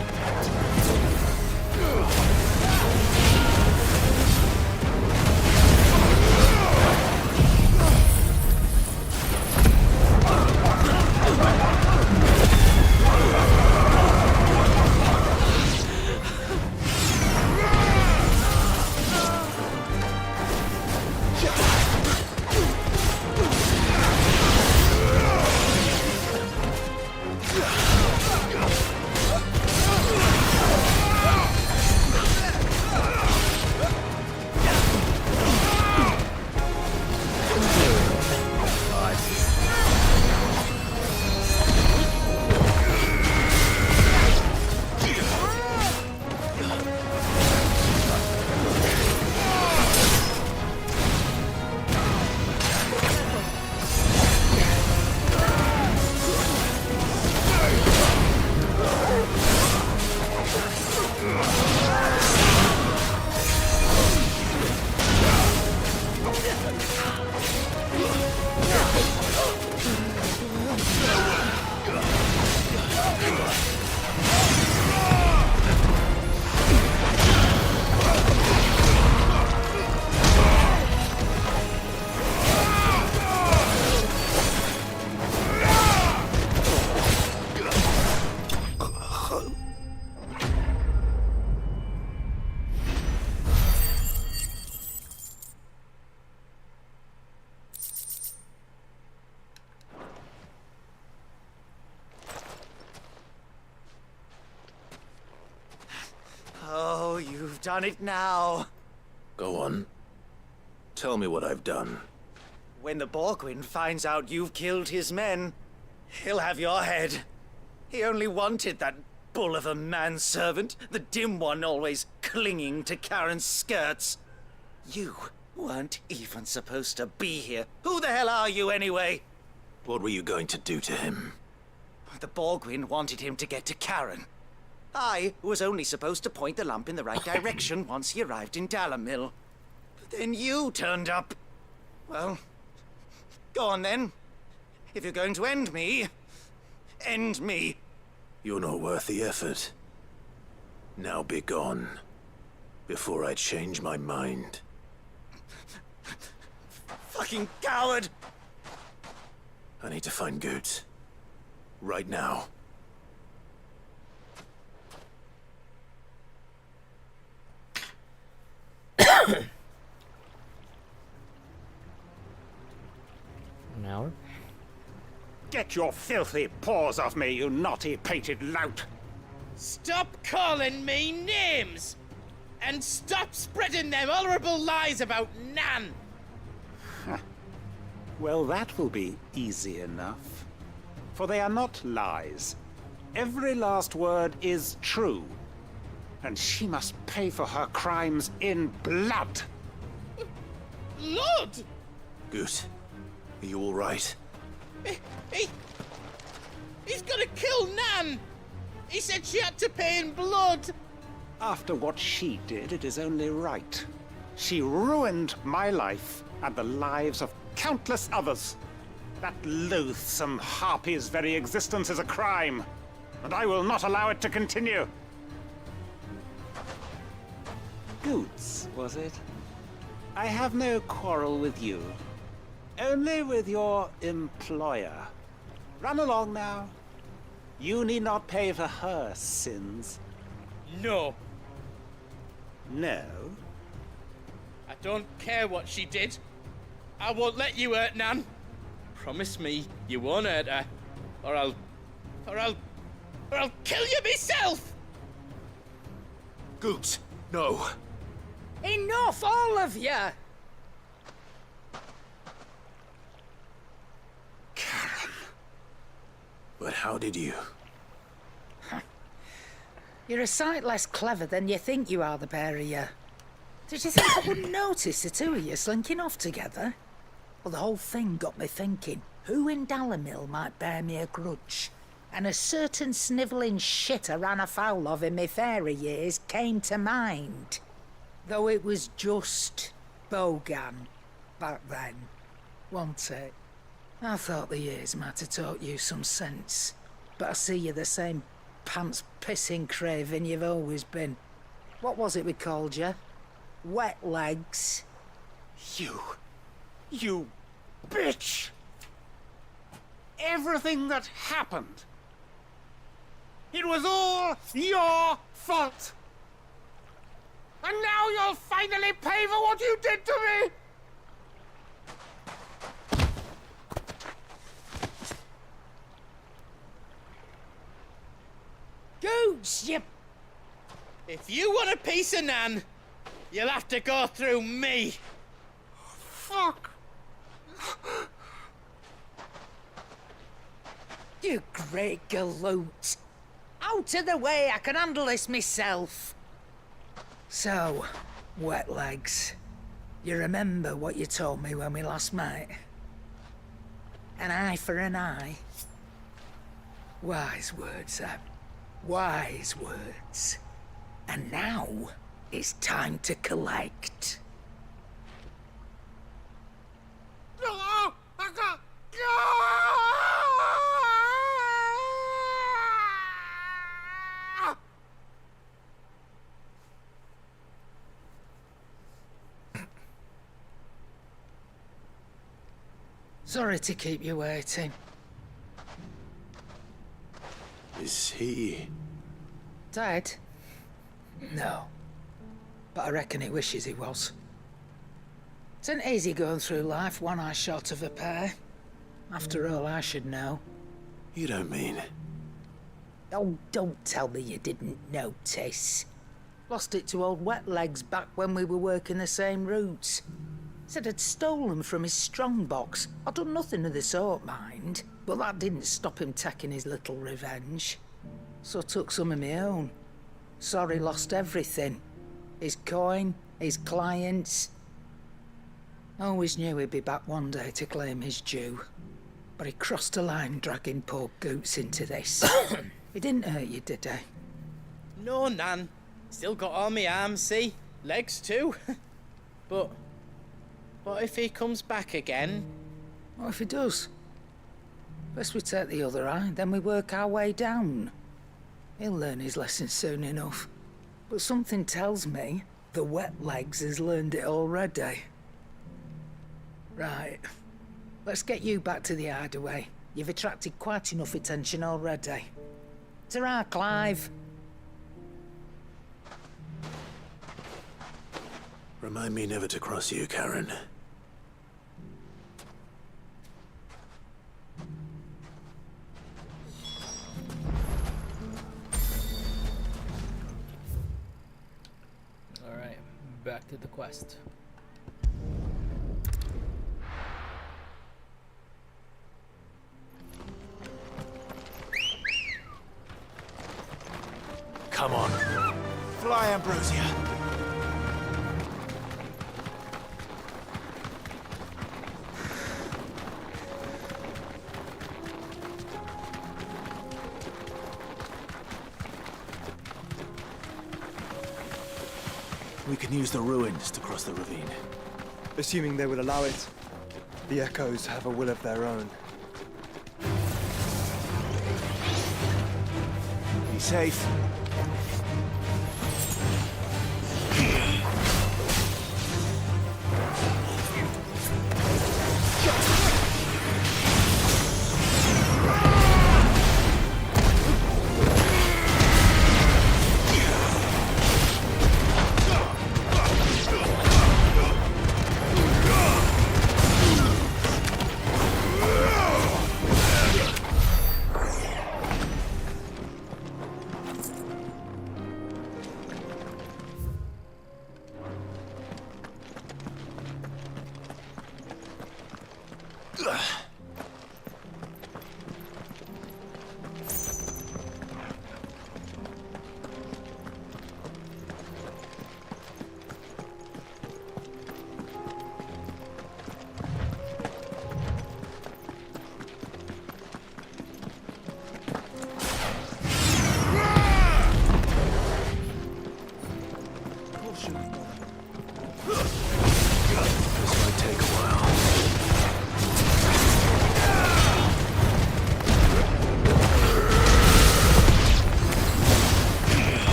Oh, you've done it now. Go on. Tell me what I've done. When the Borgwyn finds out you've killed his men, he'll have your head. He only wanted that bull of a manservant, the dim one always clinging to Karen's skirts. You weren't even supposed to be here. Who the hell are you anyway? What were you going to do to him? The Borgwyn wanted him to get to Karen. I was only supposed to point the lamp in the right direction once he arrived in Dalamil. But then you turned up. Well, go on then. If you're going to end me, end me. You're not worth the effort. Now be gone, before I change my mind. Fucking coward! I need to find Goots. Right now. an hour. Get your filthy paws off me, you naughty-pated lout! Stop calling me names! And stop spreading them horrible lies about Nan! Well, that will be easy enough. For they are not lies. Every last word is true. And she must pay for her crimes in blood. Blood? Goot, are you all right? He's gonna kill Nan! He said she had to pay in blood! After what she did, it is only right. She ruined my life and the lives of countless others. That loathsome harpy's very existence is a crime, and I will not allow it to continue. Goots, was it? I have no quarrel with you. Only with your employer. Run along now. You need not pay for her sins. No. No? I don't care what she did. I won't let you hurt Nan. Promise me you won't hurt her, or I'll kill you myself! Goots, no. Enough, all of you! But how did you? You're a sight less clever than you think you are, the pair of you. Did you think I wouldn't notice the two of you slinking off together? Well, the whole thing got me thinking, who in Dalimil might bear me a grudge? And a certain snivelling shit I ran afoul of in my fairy years came to mind. Though it was just Bogan back then, wasn't it? I thought the years might have taught you some sense, but I see you're the same pants-pissing craven you've always been. What was it we called you? Wet legs? You bitch! Everything that happened, it was all your fault! And now you'll finally pay for what you did to me! Goots, you... If you want a piece of Nan, you'll have to go through me. Fuck! You great galoot. Out of the way, I can handle this myself. So, wet legs, you remember what you told me when we last met? An eye for an eye. Wise words, Ab. Wise words. And now, it's time to collect. No! I can't! Sorry to keep you waiting. Is he... Dead? No. But I reckon he wishes he was. It isn't easy going through life one eye short of a pair. After all, I should know. You don't mean... Oh, don't tell me you didn't notice. Lost it to old Wet Legs back when we were working the same routes. Said I'd stolen from his strongbox. I'd done nothing of the sort, mind. But that didn't stop him taking his little revenge. So I took some of my own. Sorry, lost everything. His coin, his clients. Always knew he'd be back one day to claim his due. But he crossed a line dragging poor Goots into this. He didn't hurt you, did he? No, Nan. Still got all my arms, see? Legs too. But if he comes back again? What if he does? First we take the other eye, then we work our way down. He'll learn his lesson soon enough. But something tells me the Wet Legs has learned it already. Right. Let's get you back to the hideaway. You've attracted quite enough attention already. Ta-ra, Clive. Remind me never to cross you, Karen. back to the quest. Come on. Fly, Ambrosia. We can use the ruins to cross the ravine. Assuming they will allow it. The echoes have a will of their own. Be safe.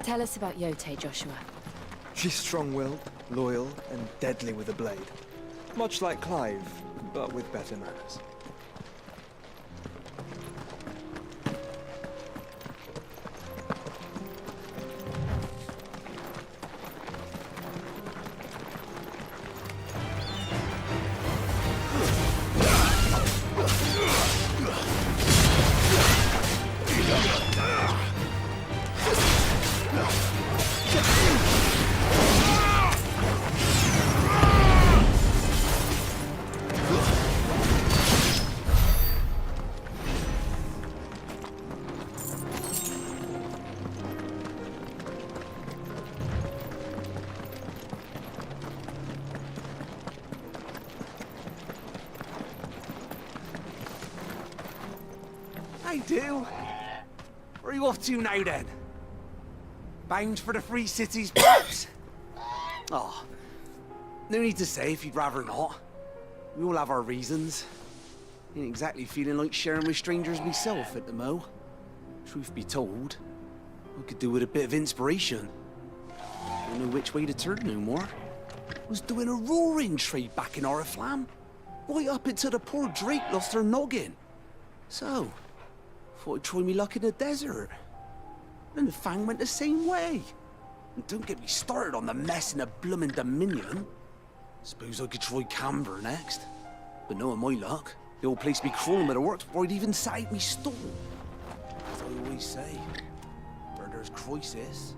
Tell us about Yote, Joshua. She's strong-willed, loyal, and deadly with a blade. Much like Clive, but with better manners. I do. Where are you off to now, then? Bound for the Free Cities, perhaps? Oh, no need to say if you'd rather not. We all have our reasons. Ain't exactly feeling like sharing with strangers myself at the mo. Truth be told, I could do with a bit of inspiration. Don't know which way to turn no more. Was doing a roaring trade back in Oriflamme. Right up until the poor Drake lost her noggin. So, thought I'd try me luck in the desert. And the Fang went the same way. And don't get me started on the mess in the bloomin' Dominion. Suppose I could try Canberra next. But knowing my luck, the old place be crawling with the work before I'd even sat out me stall. As I always say, where there's crisis,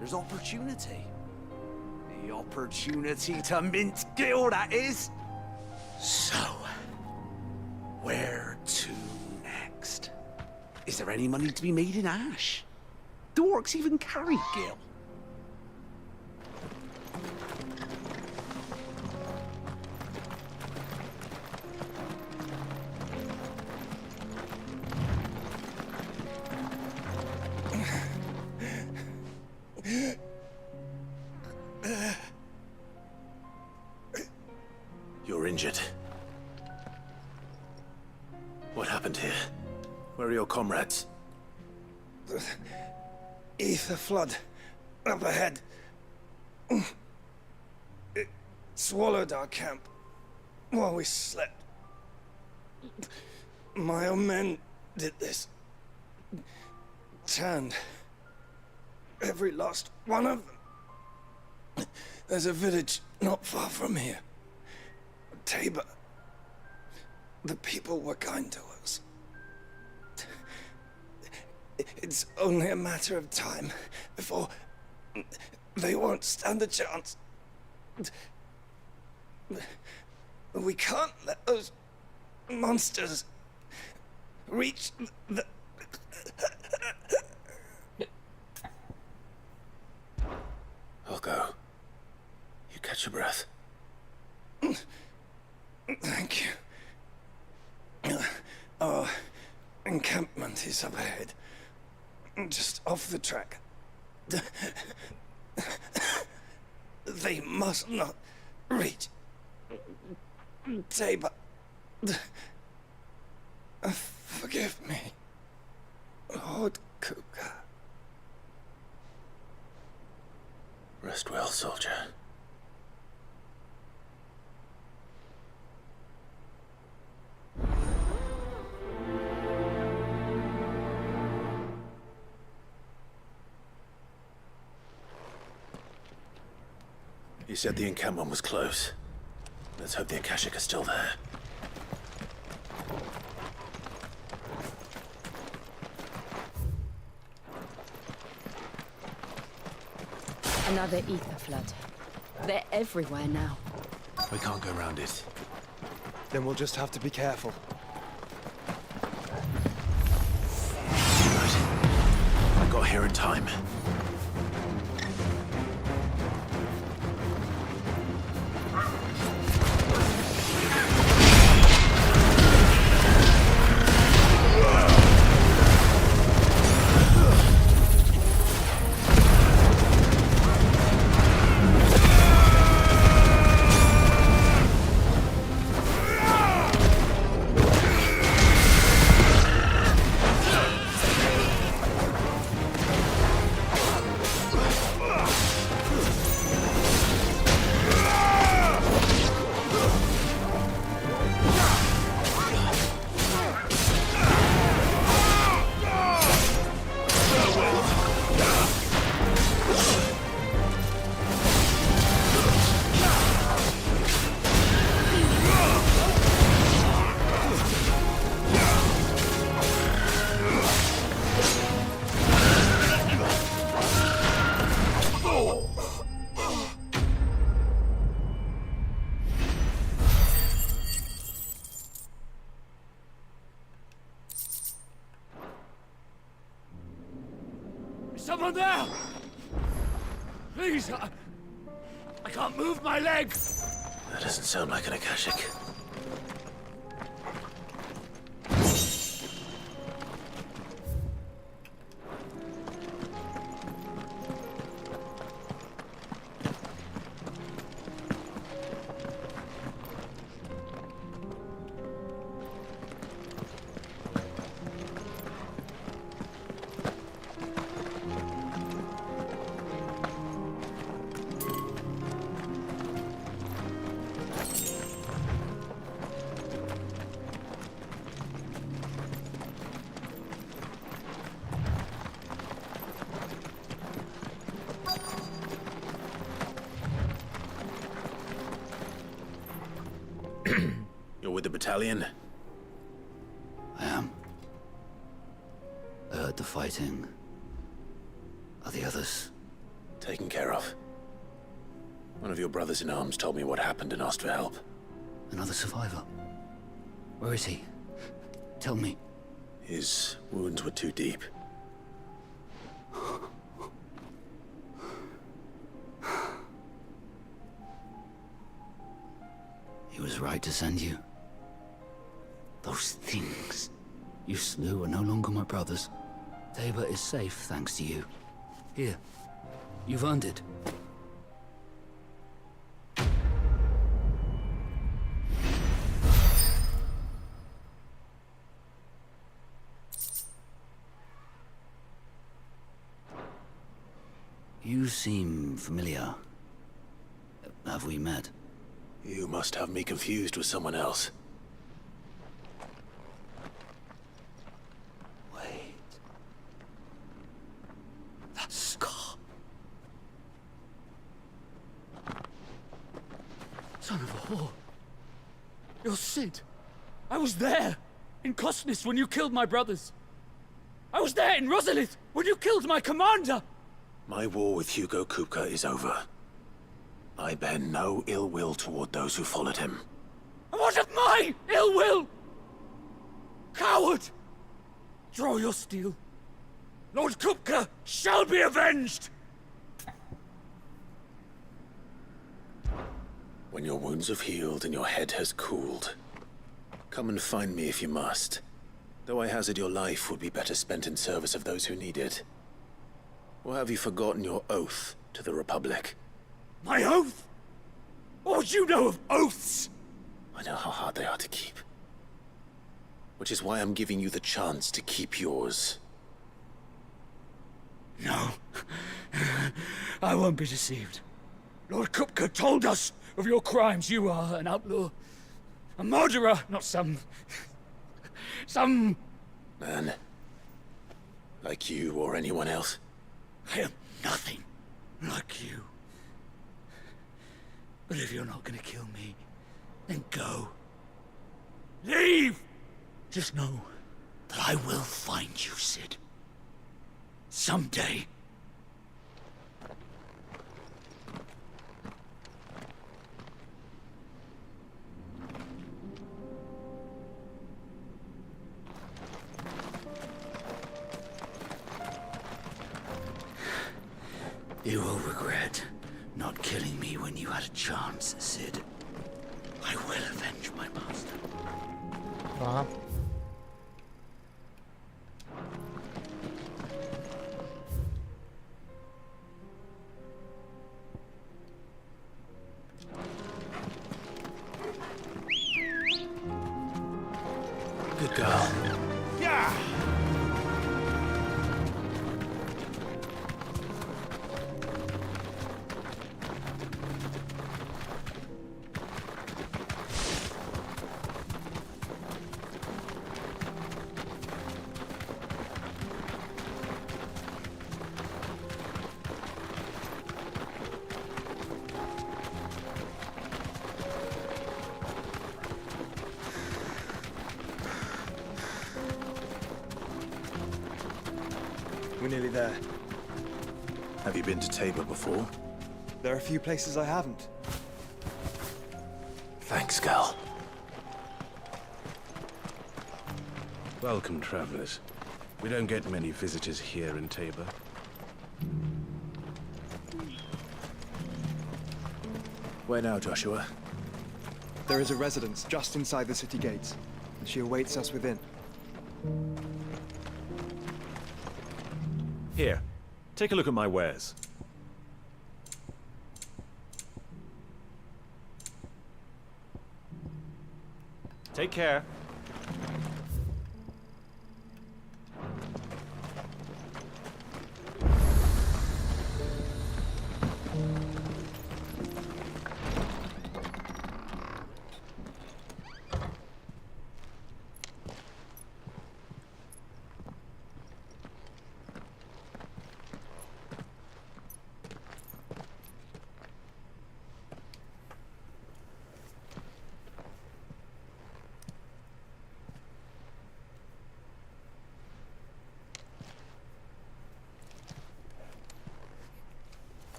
there's opportunity. The opportunity to mint Gil, that is. So, where to next? Is there any money to be made in ash? Do orcs even carry Gil? You're injured. What happened here? Where are your comrades? ether flood up ahead. It swallowed our camp while we slept. My own men did this. Turned every last one of them. There's a village not far from here. Tabor. The people were kind to us. It's only a matter of time before they won't stand a chance. We can't let those monsters reach the... I'll go. You catch your breath. Thank you. Our encampment is up ahead. Just off the track. They must not reach Tabor. Forgive me, Lord Kuka. Rest well, soldier. You said the encampment was close. Let's hope the Akashic are still there. Another ether flood. They're everywhere now. We can't go around it. Then we'll just have to be careful. Right. I got here in time. Someone there! Please, I can't move my leg! That doesn't sound like an Akashic. You're with the battalion? I am. I heard the fighting. Are the others? Taken care of. One of your brothers in arms told me what happened and asked for help. Another survivor? Where is he? Tell me. His wounds were too deep. He was right to send you. Those things you slew are no longer my brothers. Tabor is safe thanks to you. Here, you've earned it. You seem familiar. Have we met? You must have me confused with someone else. Wait. That scar. Son of a whore. You're Sid. I was there, in Cosnis, when you killed my brothers. I was there in Rosalith, when you killed my commander! My war with Hugo Kupka is over. I bear no ill will toward those who followed him. And what of my ill will? Coward! Draw your steel. Lord Kupka shall be avenged! When your wounds have healed and your head has cooled, come and find me if you must. Though I hazard your life would be better spent in service of those who need it. Or have you forgotten your oath to the Republic? My oath? What would you know of oaths? I know how hard they are to keep. Which is why I'm giving you the chance to keep yours. No. I won't be deceived. Lord Kupka told us of your crimes. You are an outlaw. A murderer, not some Man. Like you or anyone else. I am nothing like you. But if you're not gonna kill me, then go. Leave! Just know that I will find you, Sid. Someday. You will regret not killing me when you had a chance, Sid. I will avenge my master. Wow. Good girl. Yeah! We're nearly there. Have you been to Tabor before? There are a few places I haven't. Thanks, Gal. Welcome, travelers. We don't get many visitors here in Tabor. Where now, Joshua? There is a residence just inside the city gates, and she awaits us within. Here, take a look at my wares. Take care.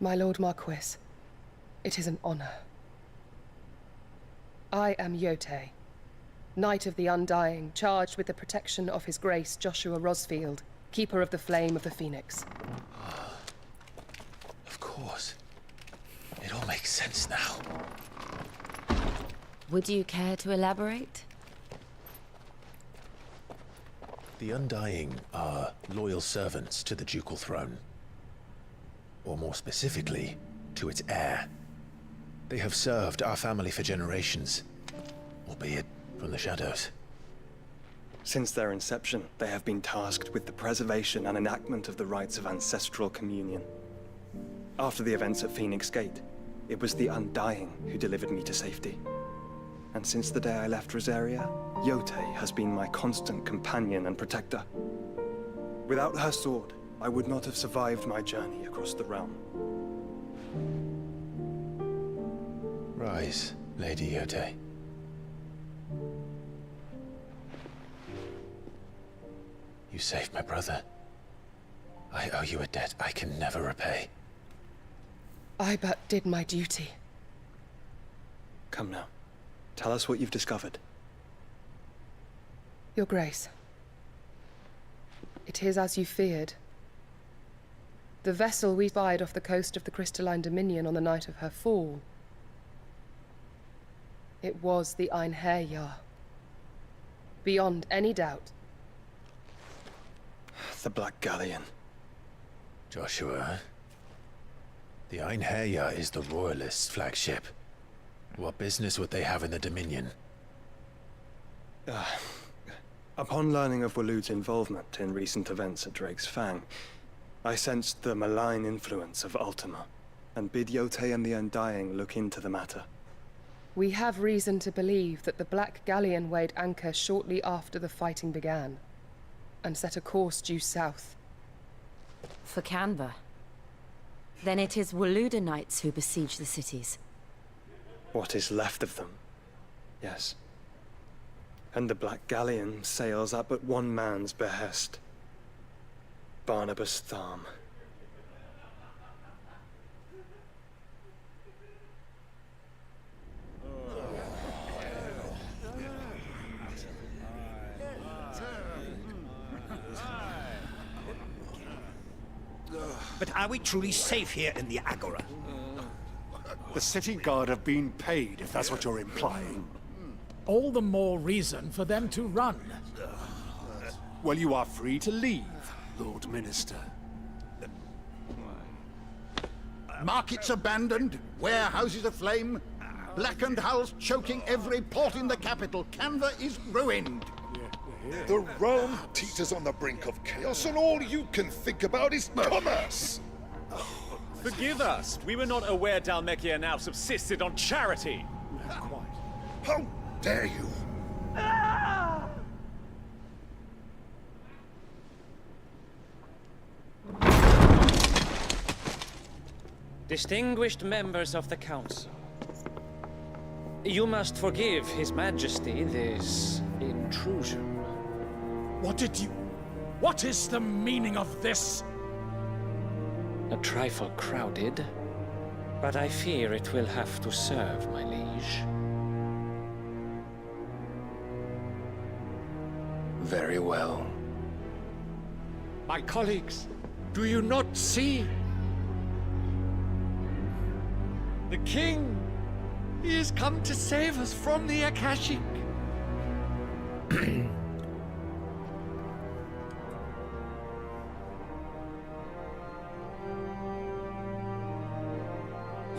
My Lord Marquis, it is an honor. I am Yote, Knight of the Undying, charged with the protection of His Grace Joshua Rosfield, Keeper of the Flame of the Phoenix. Of course. It all makes sense now. Would you care to elaborate? The Undying are loyal servants to the ducal throne. Or more specifically, to its heir. They have served our family for generations, albeit from the shadows. Since their inception, they have been tasked with the preservation and enactment of the rites of ancestral communion. After the events at Phoenix Gate, it was the Undying who delivered me to safety. And since the day I left Rosaria, Yotei has been my constant companion and protector. Without her sword, I would not have survived my journey across the realm. Rise, Lady Yotei. You saved my brother. I owe you a debt I can never repay. I but did my duty. Come now. Tell us what you've discovered. Your Grace. It is as you feared. The vessel we spied off the coast of the Crystalline Dominion on the night of her fall. It was the Einherjar. Beyond any doubt. The Black Galleon. Joshua, the Einherjar is the Royalists' flagship. What business would they have in the Dominion? Upon learning of Waloed's involvement in recent events at Drake's Fang, I sensed the malign influence of Ultima, and bid Yotei and the Undying look into the matter. We have reason to believe that the Black Galleon weighed anchor shortly after the fighting began, and set a course due south. For Canva. Then it is Waloed knights who besiege the cities. What is left of them, yes. And the Black Galleon sails at but one man's behest. Barnabas Tharm. But are we truly safe here in the Agora? The city guard have been paid, if that's what you're implying. All the more reason for them to run. Well, you are free to leave, Lord Minister. Markets abandoned, warehouses aflame, blackened hulls choking every port in the capital. Canva is ruined. The realm teeters on the brink of chaos, and all you can think about is commerce! Forgive us. We were not aware Dhalmekia now subsisted on charity. How dare you? Distinguished members of the Council, you must forgive His Majesty this intrusion. What is the meaning of this? A trifle crowded, but I fear it will have to serve, my liege. Very well. My colleagues, do you not see? The king! He has come to save us from the Akashic!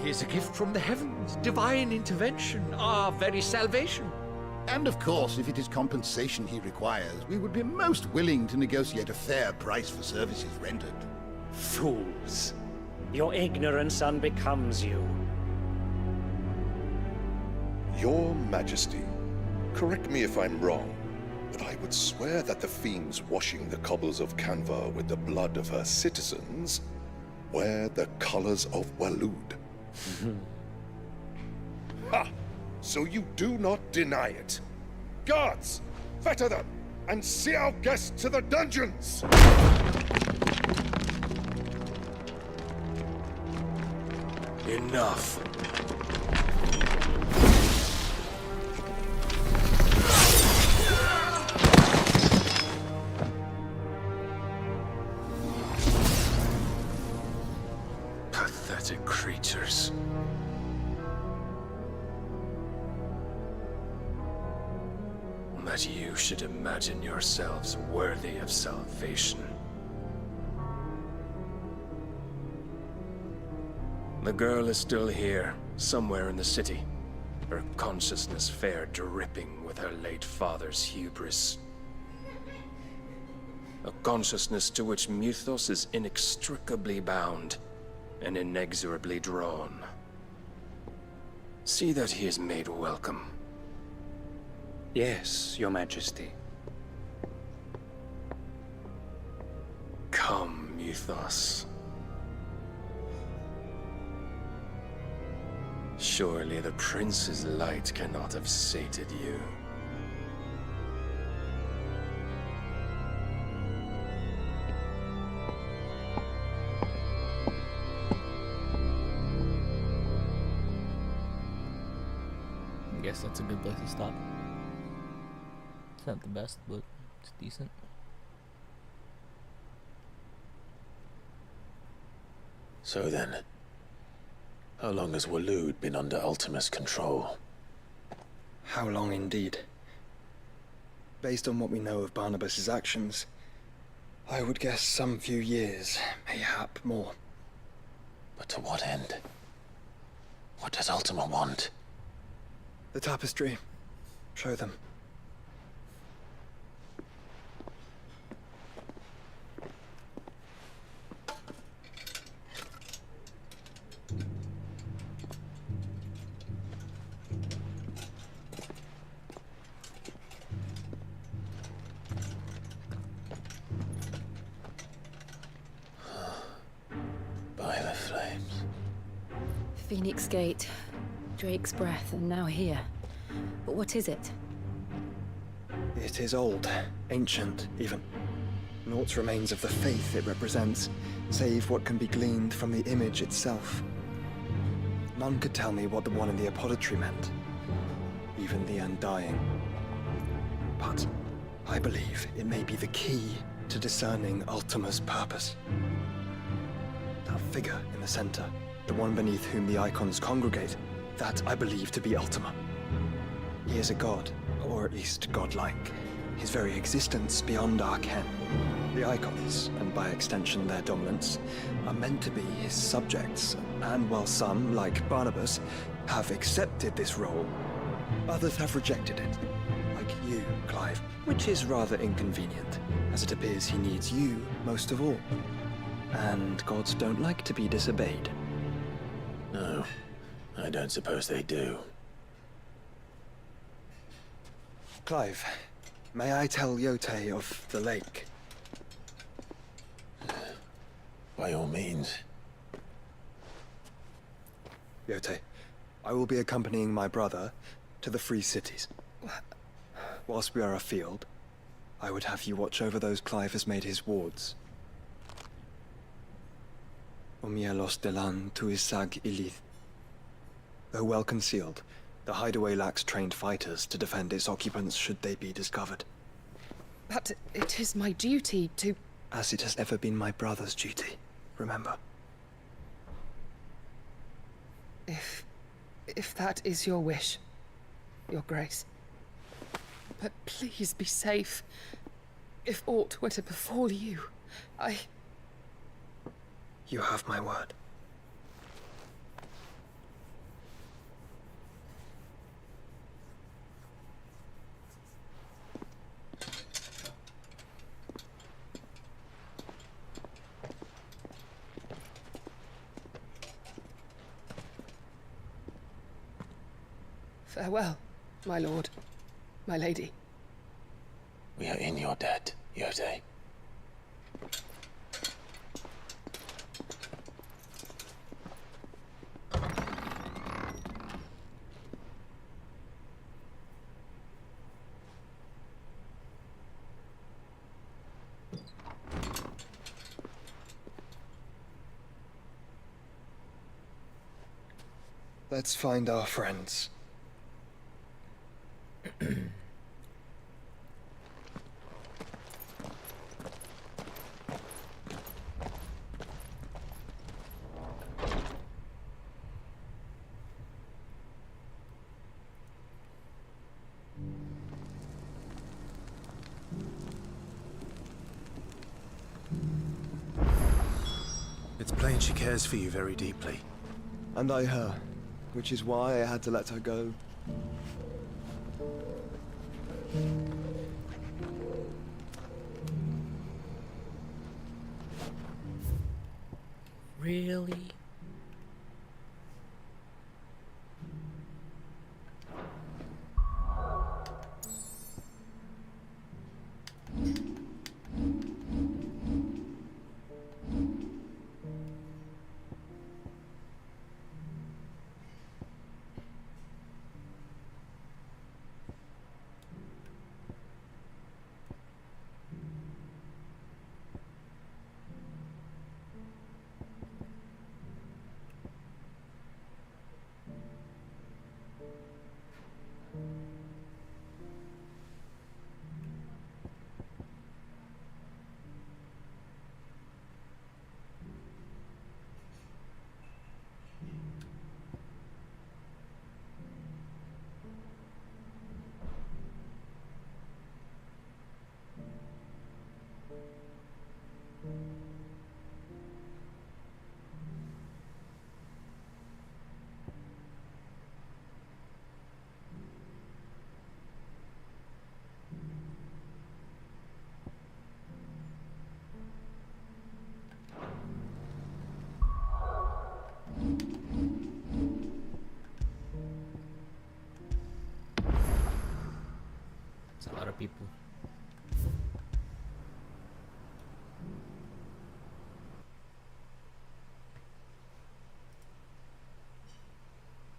He is a gift from the heavens, divine intervention, our very salvation. And of course, if it is compensation he requires, we would be most willing to negotiate a fair price for services rendered. Fools! Your ignorance unbecomes you. Your Majesty, correct me if I'm wrong, but I would swear that the fiends washing the cobbles of Canva with the blood of her citizens wear the colors of Waloed. Ha! So you do not deny it. Guards, fetter them, and see our guests to the dungeons! Enough. Pathetic creatures. That you should imagine yourselves worthy of salvation. The girl is still here, somewhere in the city. Her consciousness fair dripping with her late father's hubris. A consciousness to which Mythos is inextricably bound and inexorably drawn. See that he is made welcome. Yes, Your Majesty. Come, Mythos. Surely the prince's light cannot have sated you. I guess that's a good place to stop. It's not the best, but it's decent. So then, how long has Waloed been under Ultima's control? How long indeed? Based on what we know of Barnabas's actions, I would guess some few years, mayhap more. But to what end? What does Ultima want? The tapestry. Show them. By the flames. Phoenix Gate, Drake's Breath, and now here. But what is it? It is old, ancient, even. Naught remains of the faith it represents, save what can be gleaned from the image itself. None could tell me what the one in the apothecary meant, even the Undying. But I believe it may be the key to discerning Ultima's purpose. That figure in the center, the one beneath whom the icons congregate, that I believe to be Ultima. He is a god, or at least godlike. His very existence beyond our ken. The icons, and by extension their dominance, are meant to be his subjects, and while some, like Barnabas, have accepted this role, others have rejected it. Like you, Clive, which is rather inconvenient, as it appears he needs you most of all. And gods don't like to be disobeyed. No, I don't suppose they do. Clive, may I tell Yote of the lake? By all means. Yote, I will be accompanying my brother to the Free Cities. Whilst we are afield, I would have you watch over those Clive has made his wards. Omielos delan tuisag ilith. Though well concealed, the hideaway lacks trained fighters to defend its occupants should they be discovered. But it is my duty to... As it has ever been my brother's duty, remember. If that is your wish, Your Grace. But please be safe. If aught were to befall you, You have my word. Farewell, my lord, my lady. We are in your debt, Yote. Let's find our friends. It's plain she cares for you very deeply. And I her, which is why I had to let her go. Really? It's a lot of people.